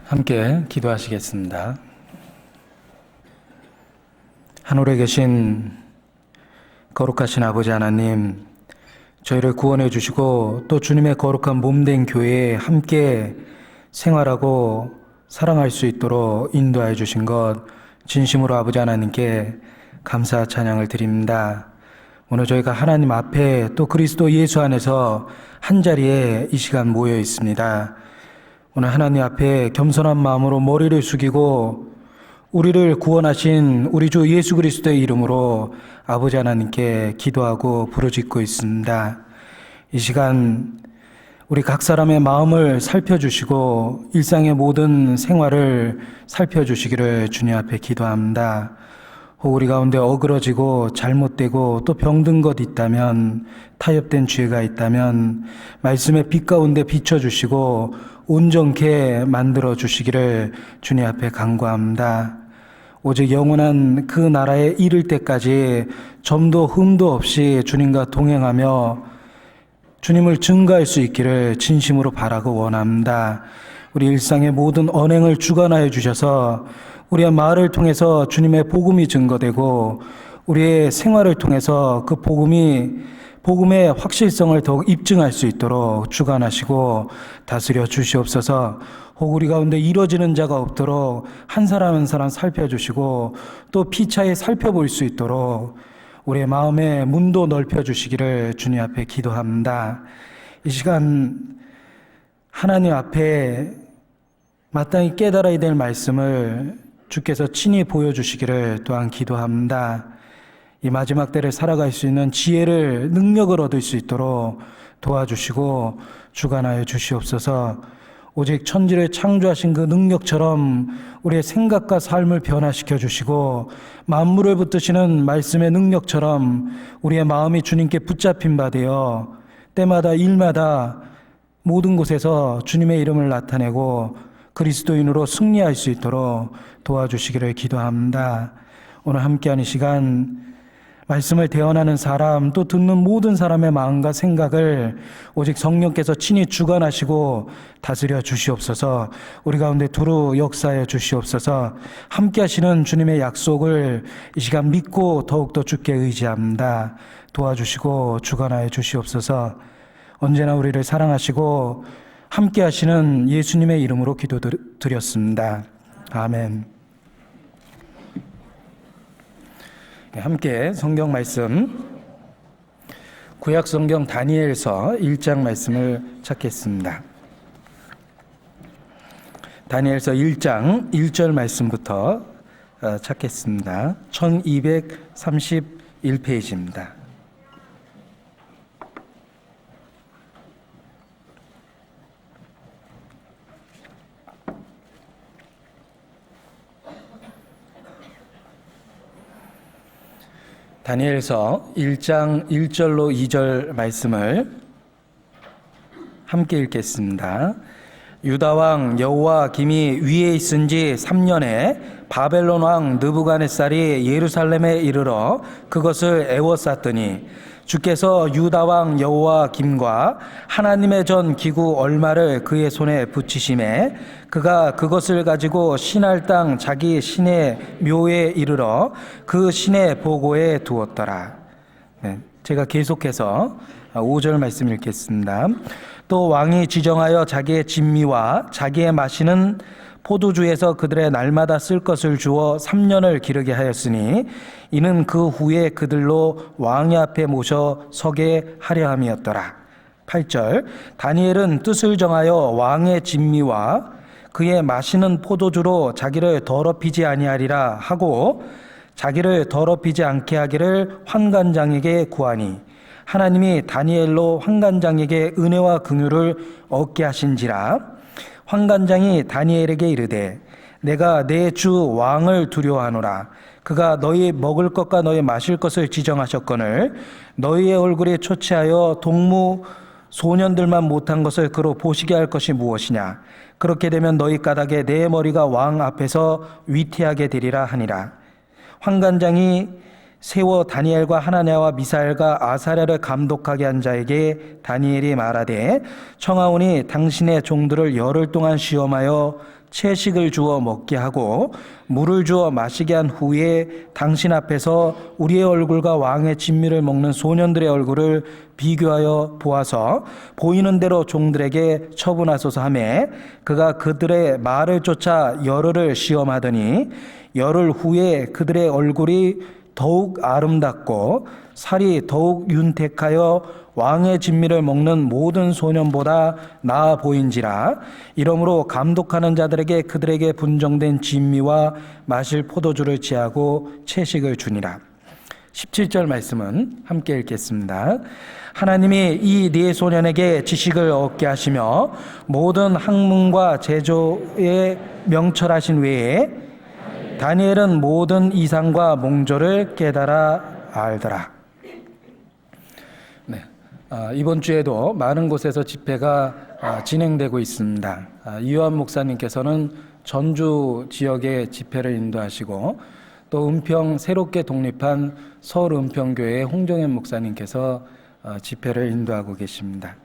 함께 기도하시겠습니다. 하늘에 계신 거룩하신 아버지 하나님, 저희를 구원해 주시고 또 주님의 거룩한 몸된 교회에 함께 생활하고 사랑할 수 있도록 인도하여 주신 것 진심으로 아버지 하나님께 감사 찬양을 드립니다. 오늘 저희가 하나님 앞에 또 그리스도 예수 안에서 한자리에 이 시간 모여 있습니다. 오늘 하나님 앞에 겸손한 마음으로 머리를 숙이고 우리를 구원하신 우리 주 예수 그리스도의 이름으로 아버지 하나님께 기도하고 부르짖고 있습니다. 이 시간 우리 각 사람의 마음을 살펴주시고 일상의 모든 생활을 살펴주시기를 주님 앞에 기도합니다. 혹 우리 가운데 어그러지고 잘못되고 또 병든 것 있다면, 타협된 죄가 있다면 말씀의 빛 가운데 비춰주시고 온전케 만들어 주시기를 주님 앞에 간구합니다. 오직 영원한 그 나라에 이를 때까지 점도 흠도 없이 주님과 동행하며 주님을 증거할 수 있기를 진심으로 바라고 원합니다. 우리 일상의 모든 언행을 주관하여 주셔서 우리의 말을 통해서 주님의 복음이 증거되고 우리의 생활을 통해서 그 복음의 확실성을 더욱 입증할 수 있도록 주관하시고 다스려 주시옵소서. 혹 우리 가운데 이뤄지는 자가 없도록 한 사람 한 사람 살펴주시고 또 피차에 살펴볼 수 있도록 우리의 마음의 문도 넓혀주시기를 주님 앞에 기도합니다. 이 시간 하나님 앞에 마땅히 깨달아야 될 말씀을 주께서 친히 보여주시기를 또한 기도합니다. 이 마지막 때를 살아갈 수 있는 지혜를, 능력을 얻을 수 있도록 도와주시고 주관하여 주시옵소서. 오직 천지를 창조하신 그 능력처럼 우리의 생각과 삶을 변화시켜 주시고 만물을 붙드시는 말씀의 능력처럼 우리의 마음이 주님께 붙잡힌 바 되어 때마다 일마다 모든 곳에서 주님의 이름을 나타내고 그리스도인으로 승리할 수 있도록 도와주시기를 기도합니다. 오늘 함께하는 시간 말씀을 대언하는 사람 또 듣는 모든 사람의 마음과 생각을 오직 성령께서 친히 주관하시고 다스려 주시옵소서. 우리 가운데 두루 역사해 주시옵소서. 함께 하시는 주님의 약속을 이 시간 믿고 더욱더 주께 의지합니다. 도와주시고 주관하여 주시옵소서. 언제나 우리를 사랑하시고 함께 하시는 예수님의 이름으로 기도드렸습니다. 아멘. 함께 성경 말씀 구약 성경 다니엘서 1장 말씀을 찾겠습니다. 다니엘서 1장 1절 말씀부터 찾겠습니다. 1231페이지입니다. 다니엘서 1장 1절로 2절 말씀을 함께 읽겠습니다. 유다 왕 여호와김이 위에 있은 지 3년에 바벨론 왕 느부갓네살이 예루살렘에 이르러 그것을 에워쌌더니 주께서 유다 왕 여호와김과 하나님의 전 기구 얼마를 그의 손에 붙이심에 그가 그것을 가지고 신할 땅 자기 신의 묘에 이르러 그 신의 보고에 두었더라. 제가 계속해서 5절 말씀 읽겠습니다. 또 왕이 지정하여 자기의 진미와 자기의 마시는 포도주에서 그들의 날마다 쓸 것을 주어 3년을 기르게 하였으니 이는 그 후에 그들로 왕의 앞에 모셔 서게 하려 함이었더라. 8절 다니엘은 뜻을 정하여 왕의 진미와 그의 마시는 포도주로 자기를 더럽히지 아니하리라 하고 자기를 더럽히지 않게 하기를 환관장에게 구하니 하나님이 다니엘로 환관장에게 은혜와 긍휼을 얻게 하신지라. 환관장이 다니엘에게 이르되 내가 내 주 왕을 두려워하노라. 그가 너희 먹을 것과 너희 마실 것을 지정하셨거늘 너희의 얼굴에 초췌하여 동무 소년들만 못한 것을 그로 보시게 할 것이 무엇이냐. 그렇게 되면 너희 까닭에 내 머리가 왕 앞에서 위태하게 되리라 하니라. 환관장이 세워 다니엘과 하나냐와 미사엘과 아사랴를 감독하게 한 자에게 다니엘이 말하되 청하오니 당신의 종들을 열흘 동안 시험하여 채식을 주어 먹게 하고 물을 주어 마시게 한 후에 당신 앞에서 우리의 얼굴과 왕의 진미를 먹는 소년들의 얼굴을 비교하여 보아서 보이는 대로 종들에게 처분하소서 하매 그가 그들의 말을 쫓아 열흘을 시험하더니 열흘 후에 그들의 얼굴이 더욱 아름답고 살이 더욱 윤택하여 왕의 진미를 먹는 모든 소년보다 나아 보인지라. 이러므로 감독하는 자들에게 그들에게 분정된 진미와 마실 포도주를 취하고 채식을 주니라. 17절 말씀은 함께 읽겠습니다. 하나님이 이 네 소년에게 지식을 얻게 하시며 모든 학문과 제조에 명철하신 외에 다니엘은 모든 이상과 몽조를 깨달아 알더라. 네, 이번 주에도 많은 곳에서 집회가 진행되고 있습니다. 이요한 목사님께서는 전주 지역의 집회를 인도하시고 또 은평 새롭게 독립한 서울 은평교회 홍정현 목사님께서 집회를 인도하고 계십니다.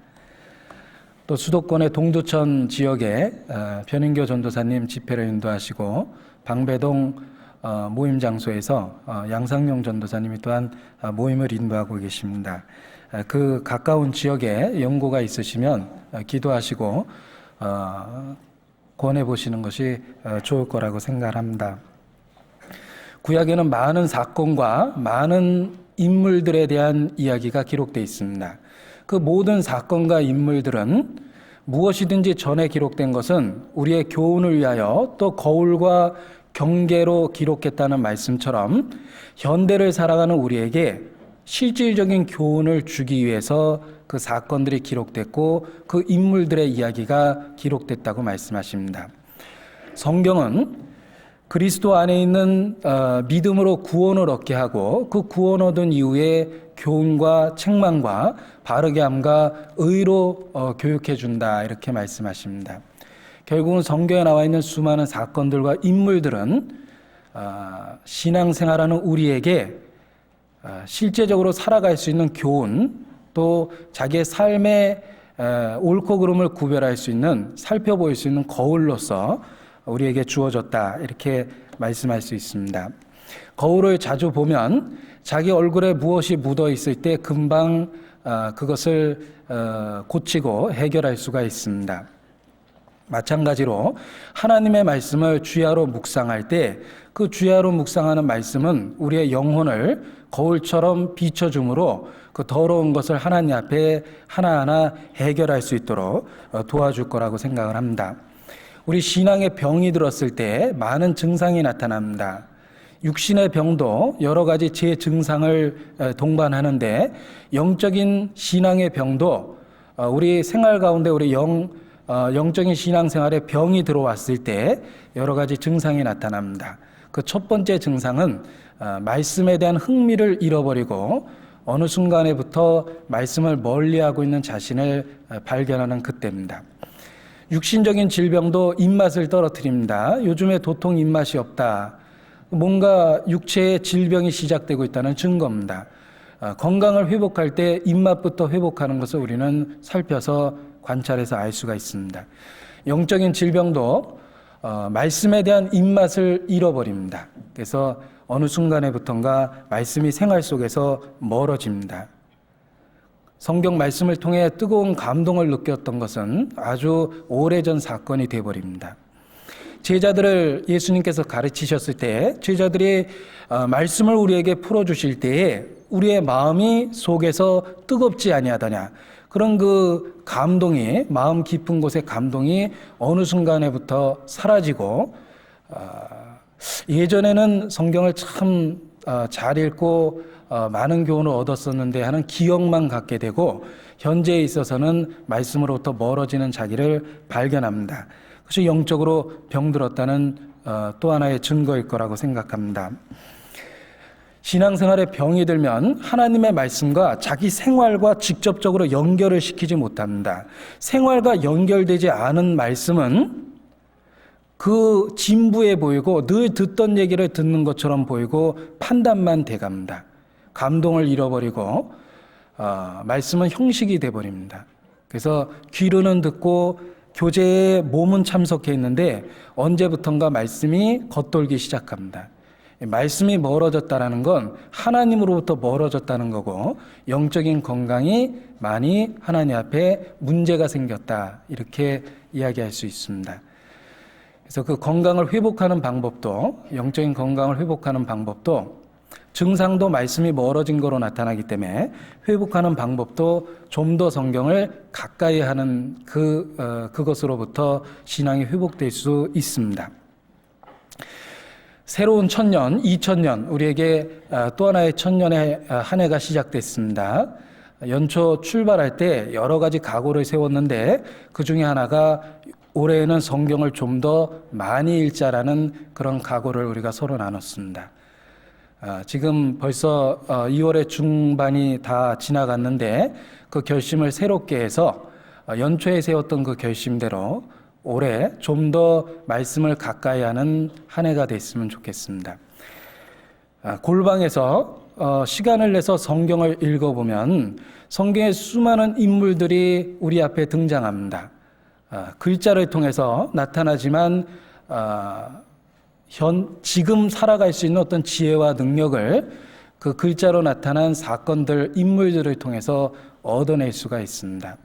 또 수도권의 동두천 지역에 변인교 전도사님 집회를 인도하시고 방배동 모임 장소에서 양상용 전도사님이 또한 모임을 인도하고 계십니다. 그 가까운 지역에 연고가 있으시면 기도하시고 권해 보시는 것이 좋을 거라고 생각합니다. 구약에는 많은 사건과 많은 인물들에 대한 이야기가 기록되어 있습니다. 그 모든 사건과 인물들은 무엇이든지 전에 기록된 것은 우리의 교훈을 위하여 또 거울과 경계로 기록했다는 말씀처럼 현대를 살아가는 우리에게 실질적인 교훈을 주기 위해서 그 사건들이 기록됐고 그 인물들의 이야기가 기록됐다고 말씀하십니다. 성경은 그리스도 안에 있는 믿음으로 구원을 얻게 하고 그 구원 얻은 이후에 교훈과 책망과 바르게 함과 의로 교육해 준다 이렇게 말씀하십니다. 결국은 성경에 나와 있는 수많은 사건들과 인물들은 신앙생활하는 우리에게 실제적으로 살아갈 수 있는 교훈 또 자기의 삶의 옳고 그름을 구별할 수 있는 살펴볼 수 있는 거울로서 우리에게 주어졌다 이렇게 말씀할 수 있습니다. 거울을 자주 보면 자기 얼굴에 무엇이 묻어 있을 때 금방 그것을 고치고 해결할 수가 있습니다. 마찬가지로 하나님의 말씀을 주야로 묵상할 때 그 주야로 묵상하는 말씀은 우리의 영혼을 거울처럼 비춰주므로 그 더러운 것을 하나님 앞에 하나하나 해결할 수 있도록 도와줄 거라고 생각을 합니다. 우리 신앙의 병이 들었을 때 많은 증상이 나타납니다. 육신의 병도 여러 가지 제 증상을 동반하는데 영적인 신앙의 병도 우리 생활 가운데 우리 영적인 신앙생활에 병이 들어왔을 때 여러 가지 증상이 나타납니다. 그 첫 번째 증상은 말씀에 대한 흥미를 잃어버리고 어느 순간에부터 말씀을 멀리하고 있는 자신을 발견하는 그때입니다. 육신적인 질병도 입맛을 떨어뜨립니다. 요즘에 도통 입맛이 없다. 뭔가 육체의 질병이 시작되고 있다는 증거입니다. 건강을 회복할 때 입맛부터 회복하는 것을 우리는 살펴서 관찰해서 알 수가 있습니다. 영적인 질병도 말씀에 대한 입맛을 잃어버립니다. 그래서 어느 순간에부턴가 말씀이 생활 속에서 멀어집니다. 성경 말씀을 통해 뜨거운 감동을 느꼈던 것은 아주 오래전 사건이 되어버립니다. 제자들을 예수님께서 가르치셨을 때 제자들이 말씀을 우리에게 풀어주실 때에 우리의 마음이 속에서 뜨겁지 아니하더냐. 그런 그 감동이 마음 깊은 곳의 감동이 어느 순간에부터 사라지고 예전에는 성경을 참 잘 읽고 많은 교훈을 얻었었는데 하는 기억만 갖게 되고 현재에 있어서는 말씀으로부터 멀어지는 자기를 발견합니다. 그것이 영적으로 병들었다는 또 하나의 증거일 거라고 생각합니다. 신앙생활에 병이 들면 하나님의 말씀과 자기 생활과 직접적으로 연결을 시키지 못합니다. 생활과 연결되지 않은 말씀은 그 진부해 보이고 늘 듣던 얘기를 듣는 것처럼 보이고 판단만 돼갑니다. 감동을 잃어버리고 말씀은 형식이 돼버립니다. 그래서 귀로는 듣고 교제에 몸은 참석해 있는데 언제부턴가 말씀이 겉돌기 시작합니다. 말씀이 멀어졌다는 건 하나님으로부터 멀어졌다는 거고 영적인 건강이 많이 하나님 앞에 문제가 생겼다, 이렇게 이야기할 수 있습니다. 그래서 그 건강을 회복하는 방법도, 영적인 건강을 회복하는 방법도 증상도 말씀이 멀어진 거로 나타나기 때문에 회복하는 방법도 좀 더 성경을 가까이 하는 그것으로부터 신앙이 회복될 수 있습니다. 새로운 천년, 2000년, 우리에게 또 하나의 천년의 한 해가 시작됐습니다. 연초 출발할 때 여러 가지 각오를 세웠는데 그 중에 하나가 올해에는 성경을 좀 더 많이 읽자라는 그런 각오를 우리가 서로 나눴습니다. 지금 벌써 2월의 중반이 다 지나갔는데 그 결심을 새롭게 해서 연초에 세웠던 그 결심대로 올해 좀 더 말씀을 가까이 하는 한 해가 됐으면 좋겠습니다. 골방에서 시간을 내서 성경을 읽어보면 성경의 수많은 인물들이 우리 앞에 등장합니다. 글자를 통해서 나타나지만 지금 살아갈 수 있는 어떤 지혜와 능력을 그 글자로 나타난 사건들, 인물들을 통해서 얻어낼 수가 있습니다.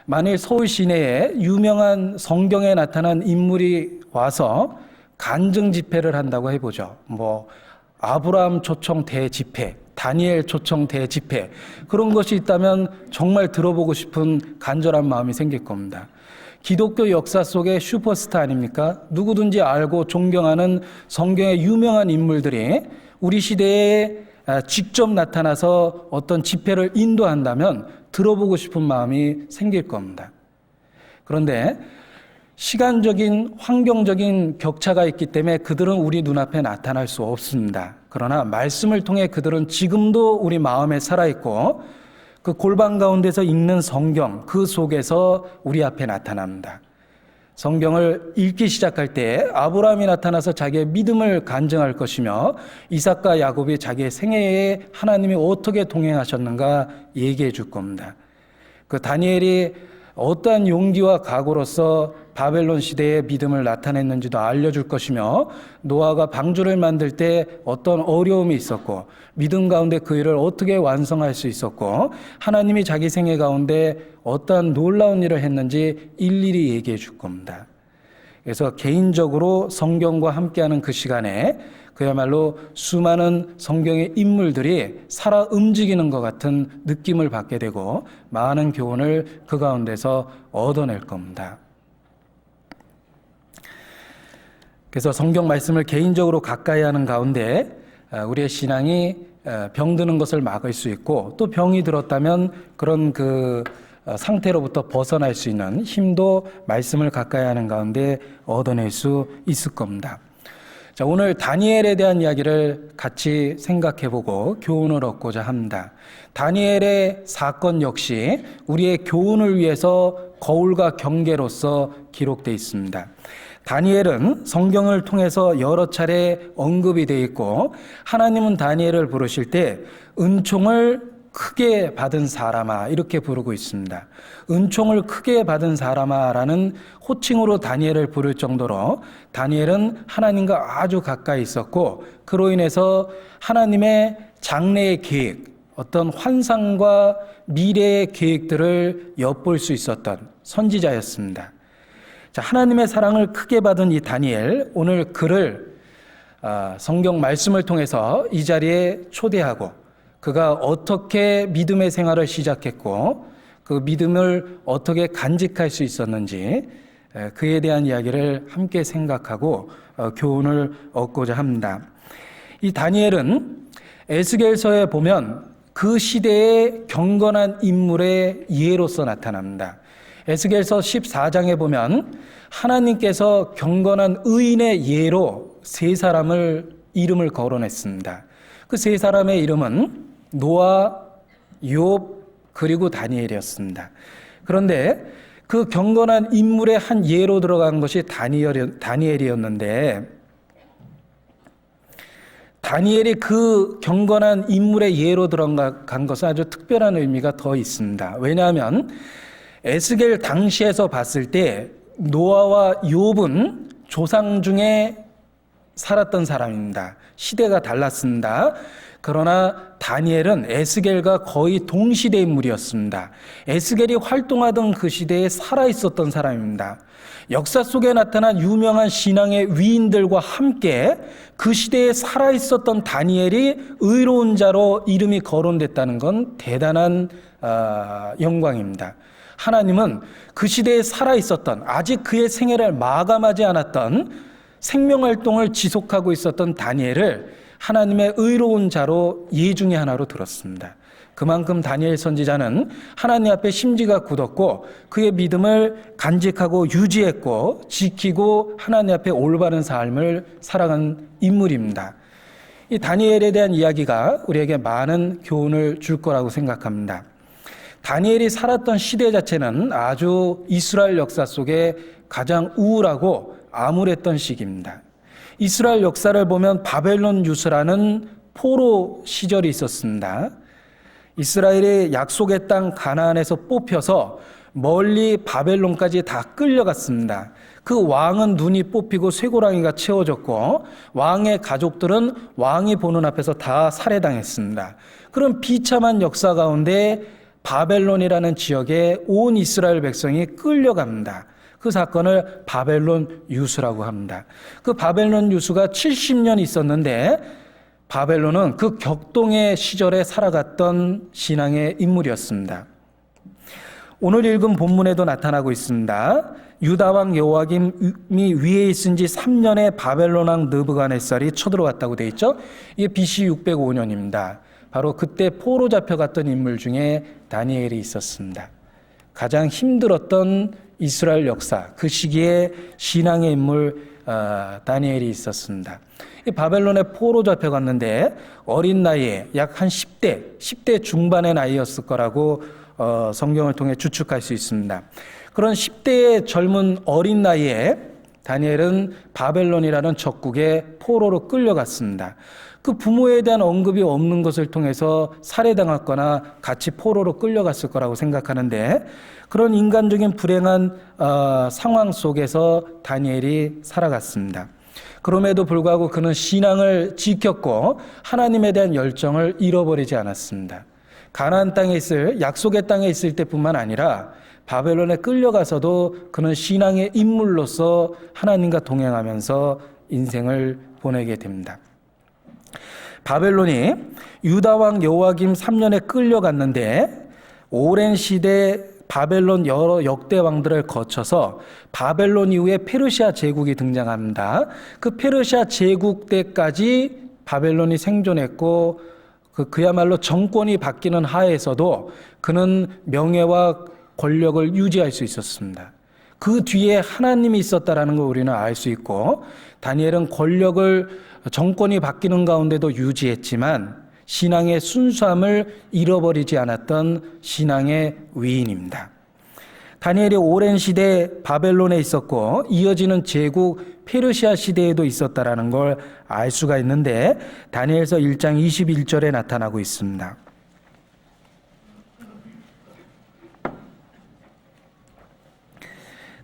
만일 서울 시내에 유명한 성경에 나타난 인물이 와서 간증 집회를 한다고 해보죠. 아브라함 초청 대집회, 다니엘 초청 대집회, 그런 것이 있다면 정말 들어보고 싶은 간절한 마음이 생길 겁니다. 기독교 역사 속의 슈퍼스타 아닙니까? 누구든지 알고 존경하는 성경의 유명한 인물들이 우리 시대에 직접 나타나서 어떤 집회를 인도한다면 들어보고 싶은 마음이 생길 겁니다. 그런데 시간적인, 환경적인 격차가 있기 때문에 그들은 우리 눈앞에 나타날 수 없습니다. 그러나 말씀을 통해 그들은 지금도 우리 마음에 살아있고 그 골방 가운데서 읽는 성경, 그 속에서 우리 앞에 나타납니다. 성경을 읽기 시작할 때 아브라함이 나타나서 자기의 믿음을 간증할 것이며 이삭과 야곱이 자기의 생애에 하나님이 어떻게 동행하셨는가 얘기해 줄 겁니다. 그 다니엘이 어떠한 용기와 각오로서 바벨론 시대의 믿음을 나타냈는지도 알려줄 것이며 노아가 방주를 만들 때 어떤 어려움이 있었고 믿음 가운데 그 일을 어떻게 완성할 수 있었고 하나님이 자기 생애 가운데 어떠한 놀라운 일을 했는지 일일이 얘기해 줄 겁니다. 그래서 개인적으로 성경과 함께하는 그 시간에 그야말로 수많은 성경의 인물들이 살아 움직이는 것 같은 느낌을 받게 되고 많은 교훈을 그 가운데서 얻어낼 겁니다. 그래서 성경 말씀을 개인적으로 가까이 하는 가운데 우리의 신앙이 병드는 것을 막을 수 있고 또 병이 들었다면 그런 그 상태로부터 벗어날 수 있는 힘도 말씀을 가까이 하는 가운데 얻어낼 수 있을 겁니다. 자, 오늘 다니엘에 대한 이야기를 같이 생각해보고 교훈을 얻고자 합니다. 다니엘의 사건 역시 우리의 교훈을 위해서 거울과 경계로서 기록되어 있습니다. 다니엘은 성경을 통해서 여러 차례 언급이 되어 있고 하나님은 다니엘을 부르실 때 은총을 크게 받은 사람아 이렇게 부르고 있습니다. 은총을 크게 받은 사람아라는 호칭으로 다니엘을 부를 정도로 다니엘은 하나님과 아주 가까이 있었고 그로 인해서 하나님의 장래의 계획, 어떤 환상과 미래의 계획들을 엿볼 수 있었던 선지자였습니다. 자, 하나님의 사랑을 크게 받은 이 다니엘, 오늘 그를 성경 말씀을 통해서 이 자리에 초대하고 그가 어떻게 믿음의 생활을 시작했고 그 믿음을 어떻게 간직할 수 있었는지 그에 대한 이야기를 함께 생각하고 교훈을 얻고자 합니다. 이 다니엘은 에스겔서에 보면 그 시대의 경건한 인물의 예로서 나타납니다. 에스겔서 14장에 보면 하나님께서 경건한 의인의 예로 세 사람을 이름을 거론했습니다. 그 세 사람의 이름은 노아, 욥, 그리고 다니엘이었습니다. 그런데 그 경건한 인물의 한 예로 들어간 것이 다니엘이었는데 다니엘이 그 경건한 인물의 예로 들어간 것은 아주 특별한 의미가 더 있습니다. 왜냐하면 에스겔 당시에서 봤을 때 노아와 욥은 조상 중에 살았던 사람입니다. 시대가 달랐습니다. 그러나 다니엘은 에스겔과 거의 동시대 인물이었습니다. 에스겔이 활동하던 그 시대에 살아있었던 사람입니다. 역사 속에 나타난 유명한 신앙의 위인들과 함께 그 시대에 살아있었던 다니엘이 의로운 자로 이름이 거론됐다는 건 대단한 영광입니다. 하나님은 그 시대에 살아있었던, 아직 그의 생애를 마감하지 않았던 생명활동을 지속하고 있었던 다니엘을 하나님의 의로운 자로 예중의 하나로 들었습니다. 그만큼 다니엘 선지자는 하나님 앞에 심지가 굳었고 그의 믿음을 간직하고 유지했고 지키고 하나님 앞에 올바른 삶을 살아간 인물입니다. 이 다니엘에 대한 이야기가 우리에게 많은 교훈을 줄 거라고 생각합니다. 다니엘이 살았던 시대 자체는 아주 이스라엘 역사 속에 가장 우울하고 암울했던 시기입니다. 이스라엘 역사를 보면 바벨론 유수라는 포로 시절이 있었습니다. 이스라엘이 약속의 땅 가나안에서 뽑혀서 멀리 바벨론까지 다 끌려갔습니다. 그 왕은 눈이 뽑히고 쇠고랑이가 채워졌고 왕의 가족들은 왕이 보는 앞에서 다 살해당했습니다. 그런 비참한 역사 가운데 바벨론이라는 지역에 온 이스라엘 백성이 끌려갑니다. 그 사건을 바벨론 유수라고 합니다. 그 바벨론 유수가 70년 있었는데 바벨론은 그 격동의 시절에 살아갔던 신앙의 인물이었습니다. 오늘 읽은 본문에도 나타나고 있습니다. 유다 왕 여호와김이 위에 있은 지 3년에 바벨론 왕 느부갓네살이 쳐들어왔다고 되어 있죠. 이게 BC 605년입니다. 바로 그때 포로 잡혀갔던 인물 중에 다니엘이 있었습니다. 가장 힘들었던 이스라엘 역사, 그 시기에 신앙의 인물 다니엘이 있었습니다. 이 바벨론에 포로 잡혀갔는데 어린 나이에 약 한 10대 중반의 나이였을 거라고 성경을 통해 추측할 수 있습니다. 그런 10대의 젊은 어린 나이에 다니엘은 바벨론이라는 적국에 포로로 끌려갔습니다. 그 부모에 대한 언급이 없는 것을 통해서 살해당했거나 같이 포로로 끌려갔을 거라고 생각하는데 그런 인간적인 불행한 상황 속에서 다니엘이 살아갔습니다. 그럼에도 불구하고 그는 신앙을 지켰고 하나님에 대한 열정을 잃어버리지 않았습니다. 가나안 땅에 있을 약속의 땅에 있을 때뿐만 아니라 바벨론에 끌려가서도 그는 신앙의 인물로서 하나님과 동행하면서 인생을 보내게 됩니다. 바벨론이 유다 왕 여호와김 3년에 끌려갔는데 오랜 시대 바벨론 여러 역대 왕들을 거쳐서 바벨론 이후에 페르시아 제국이 등장합니다. 그 페르시아 제국 때까지 바벨론이 생존했고 그야말로 정권이 바뀌는 하에서도 그는 명예와 권력을 유지할 수 있었습니다. 그 뒤에 하나님이 있었다라는 걸 우리는 알 수 있고 다니엘은 권력을 정권이 바뀌는 가운데도 유지했지만 신앙의 순수함을 잃어버리지 않았던 신앙의 위인입니다. 다니엘이 오랜 시대 바벨론에 있었고 이어지는 제국 페르시아 시대에도 있었다라는 걸 알 수가 있는데 다니엘서 1장 21절에 나타나고 있습니다.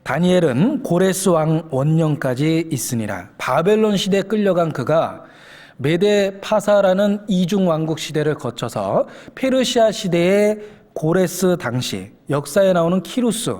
다니엘은 고레스 왕 원년까지 있으니라. 바벨론 시대에 끌려간 그가 메데 파사라는 이중 왕국 시대를 거쳐서 페르시아 시대의 고레스 당시 역사에 나오는 키루스,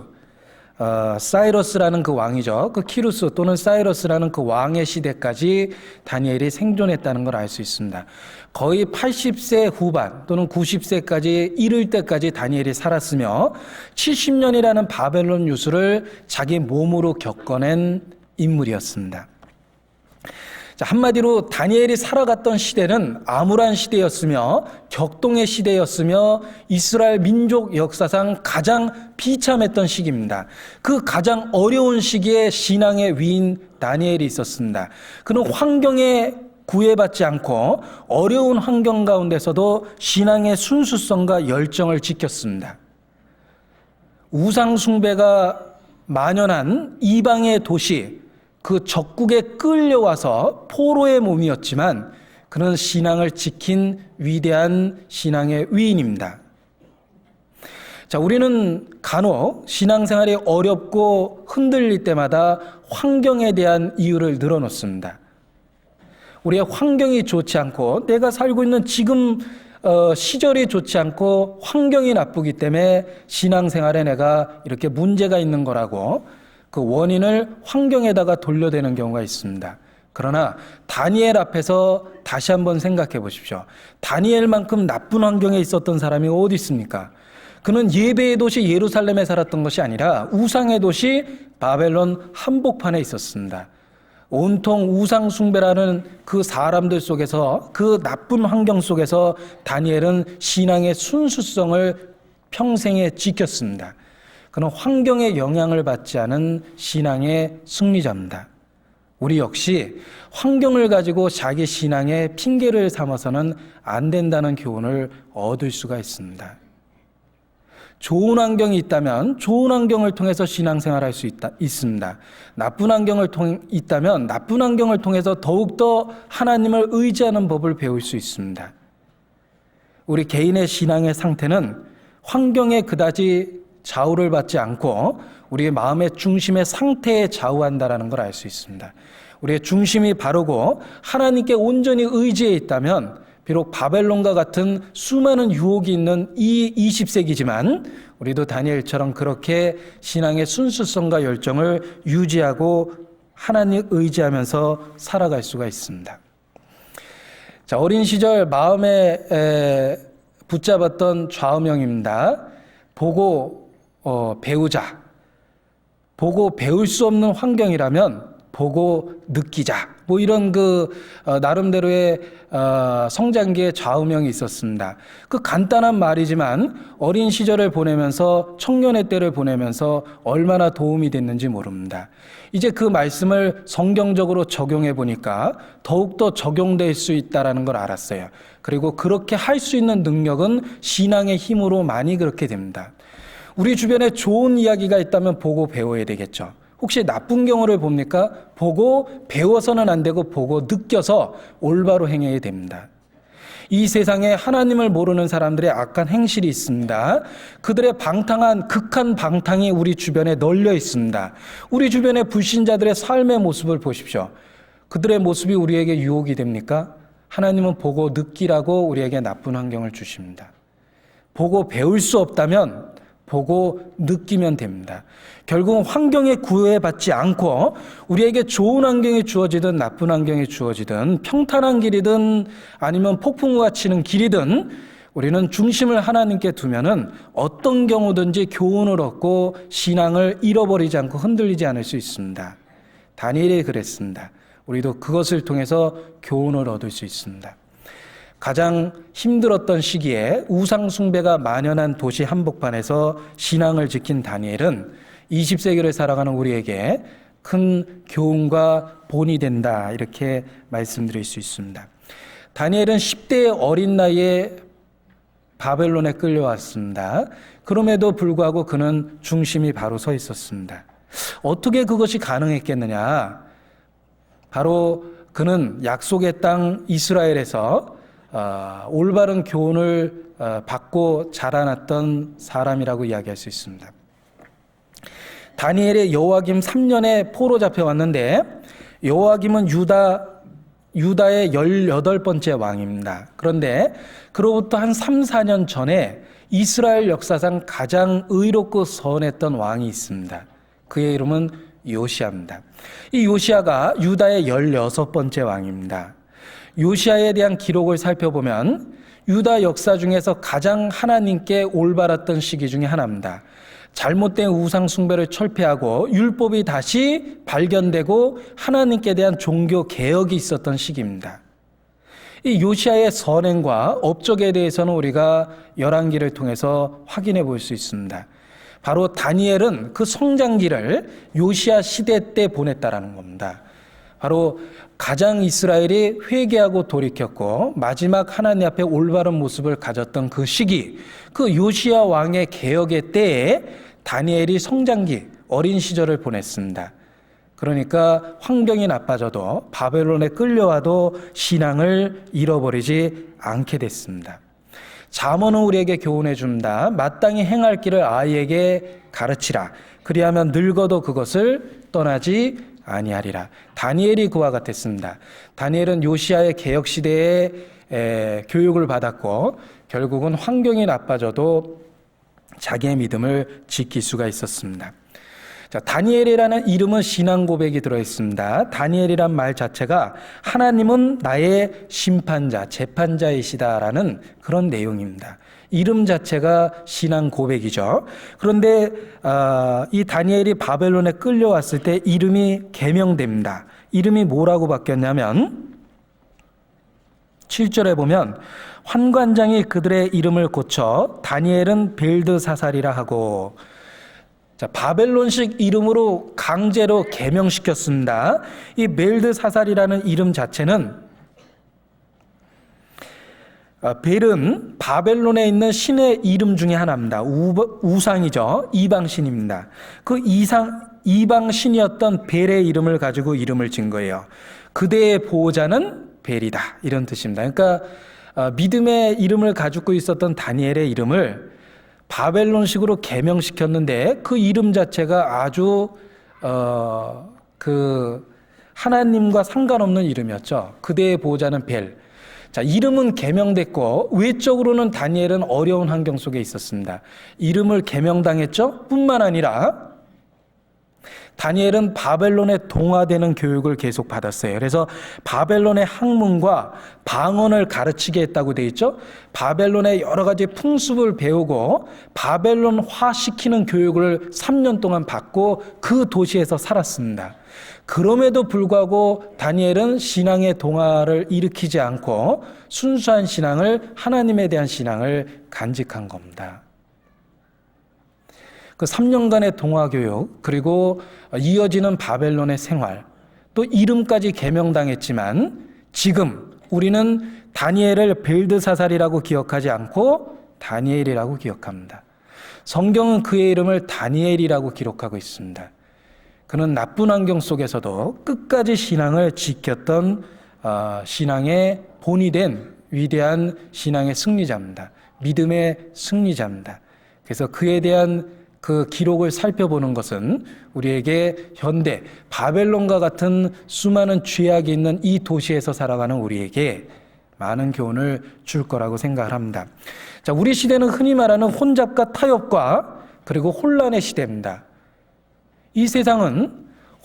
사이러스라는 그 왕이죠. 그 키루스 또는 사이러스라는 그 왕의 시대까지 다니엘이 생존했다는 걸 알 수 있습니다. 거의 80세 후반 또는 90세까지 이를 때까지 다니엘이 살았으며 70년이라는 바벨론 유수를 자기 몸으로 겪어낸 인물이었습니다. 자, 한마디로 다니엘이 살아갔던 시대는 암울한 시대였으며 격동의 시대였으며 이스라엘 민족 역사상 가장 비참했던 시기입니다. 그 가장 어려운 시기에 신앙의 위인 다니엘이 있었습니다. 그는 환경에 구애받지 않고 어려운 환경 가운데서도 신앙의 순수성과 열정을 지켰습니다. 우상 숭배가 만연한 이방의 도시 그 적국에 끌려와서 포로의 몸이었지만 그는 신앙을 지킨 위대한 신앙의 위인입니다. 자, 우리는 간혹 신앙생활이 어렵고 흔들릴 때마다 환경에 대한 이유를 늘어놓습니다. 우리의 환경이 좋지 않고 내가 살고 있는 지금 시절이 좋지 않고 환경이 나쁘기 때문에 신앙생활에 내가 이렇게 문제가 있는 거라고 그 원인을 환경에다가 돌려대는 경우가 있습니다. 그러나 다니엘 앞에서 다시 한번 생각해 보십시오. 다니엘만큼 나쁜 환경에 있었던 사람이 어디 있습니까? 그는 예배의 도시 예루살렘에 살았던 것이 아니라 우상의 도시 바벨론 한복판에 있었습니다. 온통 우상 숭배라는 그 사람들 속에서, 그 나쁜 환경 속에서 다니엘은 신앙의 순수성을 평생에 지켰습니다. 그는 환경의 영향을 받지 않은 신앙의 승리자입니다. 우리 역시 환경을 가지고 자기 신앙의 핑계를 삼아서는 안 된다는 교훈을 얻을 수가 있습니다. 좋은 환경이 있다면 좋은 환경을 통해서 신앙생활할 수 있습니다. 나쁜 환경을 있다면 나쁜 환경을 통해서 더욱더 하나님을 의지하는 법을 배울 수 있습니다. 우리 개인의 신앙의 상태는 환경에 그다지 좌우를 받지 않고 우리의 마음의 중심의 상태에 좌우한다는 걸 알 수 있습니다. 우리의 중심이 바르고 하나님께 온전히 의지해 있다면 비록 바벨론과 같은 수많은 유혹이 있는 이 20세기지만 우리도 다니엘처럼 그렇게 신앙의 순수성과 열정을 유지하고 하나님 의지하면서 살아갈 수가 있습니다. 자, 어린 시절 마음에 붙잡았던 좌우명입니다. 보고 배우자. 보고 배울 수 없는 환경이라면 보고 느끼자. 뭐 이런 나름대로의 성장기의 좌우명이 있었습니다. 그 간단한 말이지만 어린 시절을 보내면서 청년의 때를 보내면서 얼마나 도움이 됐는지 모릅니다. 이제 그 말씀을 성경적으로 적용해 보니까 더욱더 적용될 수 있다는 걸 알았어요. 그리고 그렇게 할 수 있는 능력은 신앙의 힘으로 많이 그렇게 됩니다. 우리 주변에 좋은 이야기가 있다면 보고 배워야 되겠죠. 혹시 나쁜 경우를 봅니까? 보고 배워서는 안 되고 보고 느껴서 올바로 행해야 됩니다. 이 세상에 하나님을 모르는 사람들의 악한 행실이 있습니다. 그들의 극한 방탕이 우리 주변에 널려 있습니다. 우리 주변의 불신자들의 삶의 모습을 보십시오. 그들의 모습이 우리에게 유혹이 됩니까? 하나님은 보고 느끼라고 우리에게 나쁜 환경을 주십니다. 보고 배울 수 없다면 보고 느끼면 됩니다. 결국은 환경에 구애받지 않고 우리에게 좋은 환경이 주어지든 나쁜 환경이 주어지든 평탄한 길이든 아니면 폭풍우가 치는 길이든 우리는 중심을 하나님께 두면은 어떤 경우든지 교훈을 얻고 신앙을 잃어버리지 않고 흔들리지 않을 수 있습니다. 다니엘이 그랬습니다. 우리도 그것을 통해서 교훈을 얻을 수 있습니다. 가장 힘들었던 시기에 우상 숭배가 만연한 도시 한복판에서 신앙을 지킨 다니엘은 20세기를 살아가는 우리에게 큰 교훈과 본이 된다, 이렇게 말씀드릴 수 있습니다. 다니엘은 10대의 어린 나이에 바벨론에 끌려왔습니다. 그럼에도 불구하고 그는 중심이 바로 서 있었습니다. 어떻게 그것이 가능했겠느냐? 바로 그는 약속의 땅 이스라엘에서 올바른 교훈을 받고 자라났던 사람이라고 이야기할 수 있습니다. 다니엘의 여호와김 3년에 포로 잡혀왔는데 여호와김은 유다의 18번째 왕입니다. 그런데 그로부터 한 3, 4년 전에 이스라엘 역사상 가장 의롭고 선했던 왕이 있습니다. 그의 이름은 요시아입니다. 이 요시아가 유다의 16번째 왕입니다. 요시아에 대한 기록을 살펴보면 유다 역사 중에서 가장 하나님께 올바랐던 시기 중에 하나입니다. 잘못된 우상 숭배를 철폐하고 율법이 다시 발견되고 하나님께 대한 종교 개혁이 있었던 시기입니다. 이 요시아의 선행과 업적에 대해서는 우리가 열왕기를 통해서 확인해 볼 수 있습니다. 바로 다니엘은 그 성장기를 요시아 시대 때 보냈다라는 겁니다. 바로 가장 이스라엘이 회개하고 돌이켰고 마지막 하나님 앞에 올바른 모습을 가졌던 그 시기, 그 요시아 왕의 개혁의 때에 다니엘이 성장기, 어린 시절을 보냈습니다. 그러니까 환경이 나빠져도 바벨론에 끌려와도 신앙을 잃어버리지 않게 됐습니다. 잠언은 우리에게 교훈해 줍니다. 마땅히 행할 길을 아이에게 가르치라. 그리하면 늙어도 그것을 떠나지 아니하리라. 다니엘이 그와 같았습니다. 다니엘은 요시야의 개혁 시대에 교육을 받았고 결국은 환경이 나빠져도 자기의 믿음을 지킬 수가 있었습니다. 자, 다니엘이라는 이름은 신앙 고백이 들어있습니다. 다니엘이란 말 자체가 하나님은 나의 심판자, 재판자이시다라는 그런 내용입니다. 이름 자체가 신앙 고백이죠. 그런데 이 다니엘이 바벨론에 끌려왔을 때 이름이 개명됩니다. 이름이 뭐라고 바뀌었냐면 7절에 보면 환관장이 그들의 이름을 고쳐 다니엘은 벨드사살이라 하고, 자, 바벨론식 이름으로 강제로 개명시켰습니다. 이 벨드사살이라는 이름 자체는 벨은 바벨론에 있는 신의 이름 중에 하나입니다. 우상이죠. 이방신입니다. 그 이방신이었던 벨의 이름을 가지고 이름을 진 거예요. 그대의 보호자는 벨이다, 이런 뜻입니다. 그러니까 믿음의 이름을 가지고 있었던 다니엘의 이름을 바벨론식으로 개명시켰는데 그 이름 자체가 아주 하나님과 상관없는 이름이었죠. 그대의 보호자는 벨. 자, 이름은 개명됐고 외적으로는 다니엘은 어려운 환경 속에 있었습니다. 이름을 개명당했죠. 뿐만 아니라 다니엘은 바벨론에 동화되는 교육을 계속 받았어요. 그래서 바벨론의 학문과 방언을 가르치게 했다고 되어 있죠. 바벨론의 여러 가지 풍습을 배우고 바벨론화시키는 교육을 3년 동안 받고 그 도시에서 살았습니다. 그럼에도 불구하고 다니엘은 신앙의 동화를 일으키지 않고 순수한 신앙을, 하나님에 대한 신앙을 간직한 겁니다. 그 3년간의 동화교육, 그리고 이어지는 바벨론의 생활, 또 이름까지 개명당했지만 지금 우리는 다니엘을 벨드사살이라고 기억하지 않고 다니엘이라고 기억합니다. 성경은 그의 이름을 다니엘이라고 기록하고 있습니다. 그는 나쁜 환경 속에서도 끝까지 신앙을 지켰던 신앙의 본이 된 위대한 신앙의 승리자입니다. 믿음의 승리자입니다. 그래서 그에 대한 그 기록을 살펴보는 것은 우리에게 현대 바벨론과 같은 수많은 죄악이 있는 이 도시에서 살아가는 우리에게 많은 교훈을 줄 거라고 생각을 합니다. 자, 우리 시대는 흔히 말하는 혼잡과 타협과 그리고 혼란의 시대입니다. 이 세상은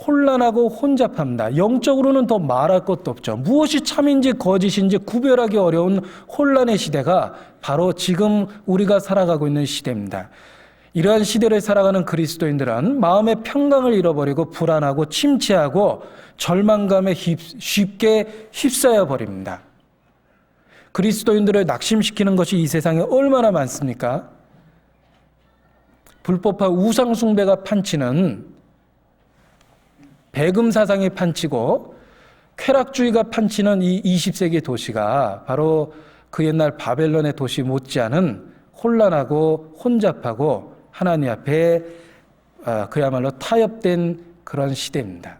혼란하고 혼잡합니다. 영적으로는 더 말할 것도 없죠. 무엇이 참인지 거짓인지 구별하기 어려운 혼란의 시대가 바로 지금 우리가 살아가고 있는 시대입니다. 이러한 시대를 살아가는 그리스도인들은 마음의 평강을 잃어버리고 불안하고 침체하고 절망감에 쉽게 휩싸여 버립니다. 그리스도인들을 낙심시키는 것이 이 세상에 얼마나 많습니까? 불법화 우상 숭배가 판치는 배금 사상이 판치고 쾌락주의가 판치는 이 20세기 도시가 바로 그 옛날 바벨론의 도시 못지않은 혼란하고 혼잡하고 하나님 앞에 그야말로 타협된 그런 시대입니다.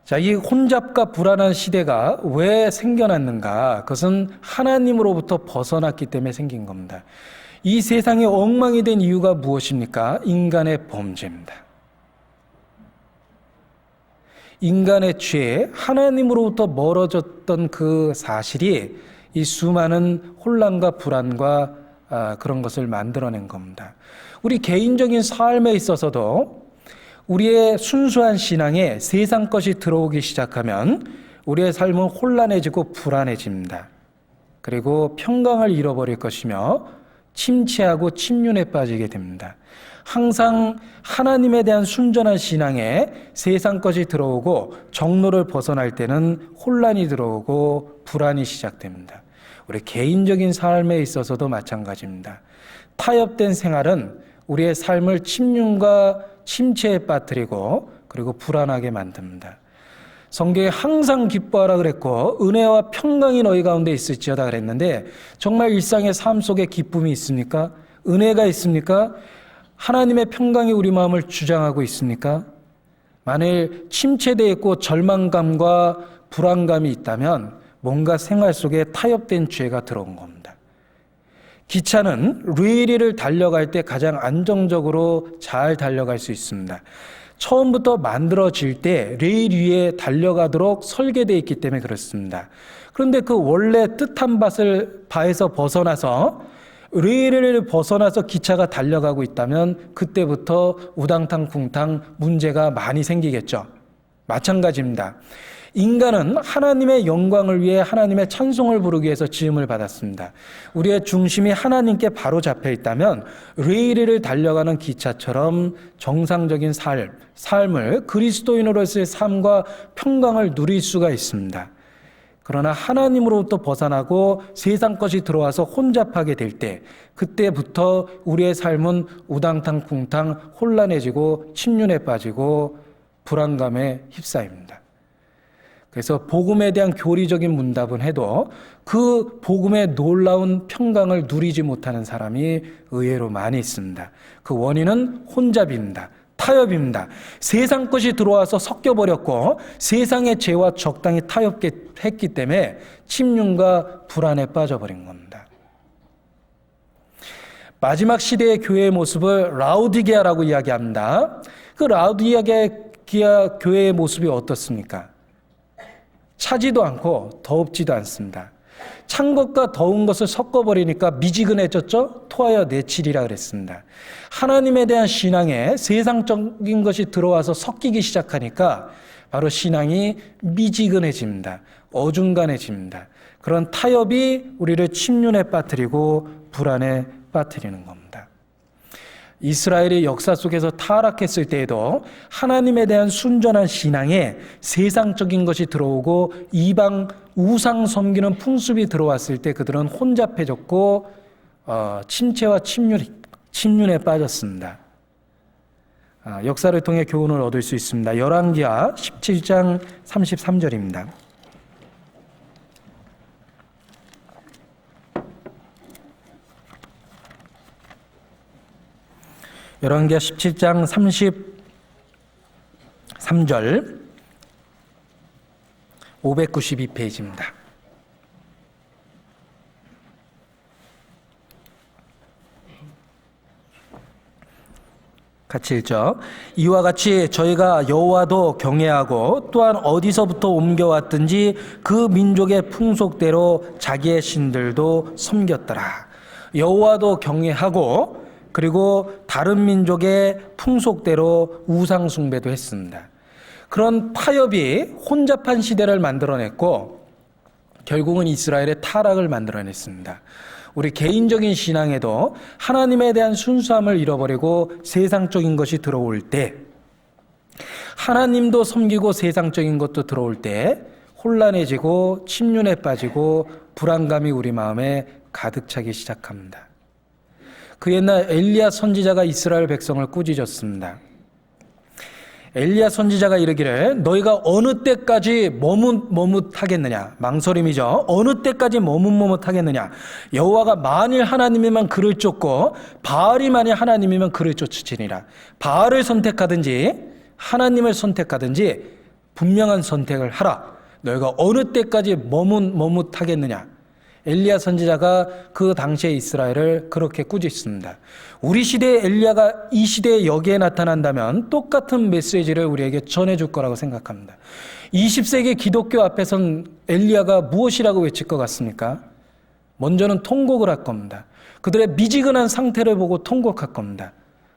자, 이 혼잡과 불안한 시대가 왜 생겨났는가? 그것은 하나님으로부터 벗어났기 때문에 생긴 겁니다. 이 세상이 엉망이 된 이유가 무엇입니까? 인간의 범죄입니다. 인간의 죄, 하나님으로부터 멀어졌던 그 사실이 이 수많은 혼란과 불안과 그런 것을 만들어낸 겁니다. 우리 개인적인 삶에 있어서도 우리의 순수한 신앙에 세상 것이 들어오기 시작하면 우리의 삶은 혼란해지고 불안해집니다. 그리고 평강을 잃어버릴 것이며 침체하고 침륜에 빠지게 됩니다. 항상 하나님에 대한 순전한 신앙에 세상 것이 들어오고 정로를 벗어날 때는 혼란이 들어오고 불안이 시작됩니다. 우리 개인적인 삶에 있어서도 마찬가지입니다. 타협된 생활은 우리의 삶을 침륜과 침체에 빠뜨리고 그리고 불안하게 만듭니다. 성경에 항상 기뻐하라 그랬고 은혜와 평강이 너희 가운데 있을지어다 그랬는데 정말 일상의 삶 속에 기쁨이 있습니까? 은혜가 있습니까? 하나님의 평강이 우리 마음을 주장하고 있습니까? 만일 침체되어 있고 절망감과 불안감이 있다면 뭔가 생활 속에 타협된 죄가 들어온 겁니다. 기차는 레일을 달려갈 때 가장 안정적으로 잘 달려갈 수 있습니다. 처음부터 만들어질 때 레일 위에 달려가도록 설계되어 있기 때문에 그렇습니다. 그런데 그 원래 뜻한 바에서 벗어나서 레일을 벗어나서 기차가 달려가고 있다면 그때부터 우당탕쿵탕 문제가 많이 생기겠죠. 마찬가지입니다. 인간은 하나님의 영광을 위해 하나님의 찬송을 부르기 위해서 지음을 받았습니다. 우리의 중심이 하나님께 바로 잡혀 있다면 레일을 달려가는 기차처럼 정상적인 삶을 그리스도인으로서의 삶과 평강을 누릴 수가 있습니다. 그러나 하나님으로부터 벗어나고 세상 것이 들어와서 혼잡하게 될 때 그때부터 우리의 삶은 우당탕쿵탕 혼란해지고 침륜에 빠지고 불안감에 휩싸입니다. 그래서 복음에 대한 교리적인 문답은 해도 그 복음의 놀라운 평강을 누리지 못하는 사람이 의외로 많이 있습니다. 그 원인은 혼잡입니다. 타협입니다. 세상 것이 들어와서 섞여버렸고 세상의 죄와 적당히 타협했기 때문에 침륜과 불안에 빠져버린 겁니다. 마지막 시대의 교회의 모습을 라우디게아라고 이야기합니다. 그 라우디게아 교회의 모습이 어떻습니까? 차지도 않고 덥지도 않습니다. 찬 것과 더운 것을 섞어버리니까 미지근해졌죠? 토하여 내치리라 그랬습니다. 하나님에 대한 신앙에 세상적인 것이 들어와서 섞이기 시작하니까 바로 신앙이 미지근해집니다. 어중간해집니다. 그런 타협이 우리를 침륜에 빠뜨리고 불안에 빠뜨리는 겁니다. 이스라엘이 역사 속에서 타락했을 때에도 하나님에 대한 순전한 신앙에 세상적인 것이 들어오고 이방 우상 섬기는 풍습이 들어왔을 때 그들은 혼잡해졌고 침체와 침륜에 빠졌습니다. 역사를 통해 교훈을 얻을 수 있습니다. 열왕기하 17장 33절입니다. 열왕기하 17장 33절 592페이지입니다. 같이 읽죠. 이와 같이 저희가 여호와도 경외하고 또한 어디서부터 옮겨왔든지 그 민족의 풍속대로 자기의 신들도 섬겼더라. 여호와도 경외하고 그리고 다른 민족의 풍속대로 우상 숭배도 했습니다. 그런 타협이 혼잡한 시대를 만들어냈고 결국은 이스라엘의 타락을 만들어냈습니다. 우리 개인적인 신앙에도 하나님에 대한 순수함을 잃어버리고 세상적인 것이 들어올 때, 하나님도 섬기고 세상적인 것도 들어올 때 혼란해지고 침륜에 빠지고 불안감이 우리 마음에 가득 차기 시작합니다. 그 옛날 엘리야 선지자가 이스라엘 백성을 꾸짖었습니다. 엘리야 선지자가 이르기를 너희가 어느 때까지 머뭇머뭇하겠느냐. 망설임이죠. 어느 때까지 머뭇머뭇하겠느냐. 여호와가 만일 하나님이면 그를 쫓고 바알이 만일 하나님이면 그를 쫓으시니라. 바알을 선택하든지 하나님을 선택하든지 분명한 선택을 하라. 너희가 어느 때까지 머뭇머뭇하겠느냐. 엘리야 선지자가 그 당시의 이스라엘을 그렇게 꾸짖습니다. 우리 시대의 엘리야가 이 시대에 여기에 나타난다면 똑같은 메시지를 우리에게 전해줄 거라고 생각합니다. 20세기 기독교 앞에선 엘리야가 무엇이라고 외칠 것 같습니까? 먼저는 통곡을 할 겁니다. 그들의 미지근한 상태를 보고 통곡할 겁니다.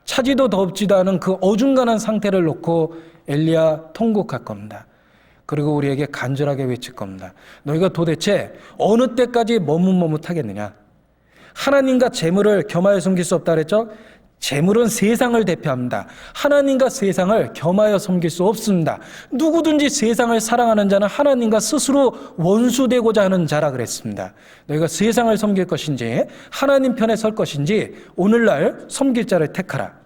차지도 덥지도 않은 그 어중간한 상태를 놓고 엘리야 통곡할 겁니다. 그리고 우리에게 간절하게 외칠 겁니다. 너희가 도대체 어느 때까지 머뭇머뭇하겠느냐. 하나님과 재물을 겸하여 섬길 수 없다 그랬죠? 재물은 세상을 대표합니다. 하나님과 세상을 겸하여 섬길 수 없습니다. 누구든지 세상을 사랑하는 자는 하나님과 스스로 원수되고자 하는 자라 그랬습니다. 너희가 세상을 섬길 것인지 하나님 편에 설 것인지 오늘날 섬길 자를 택하라.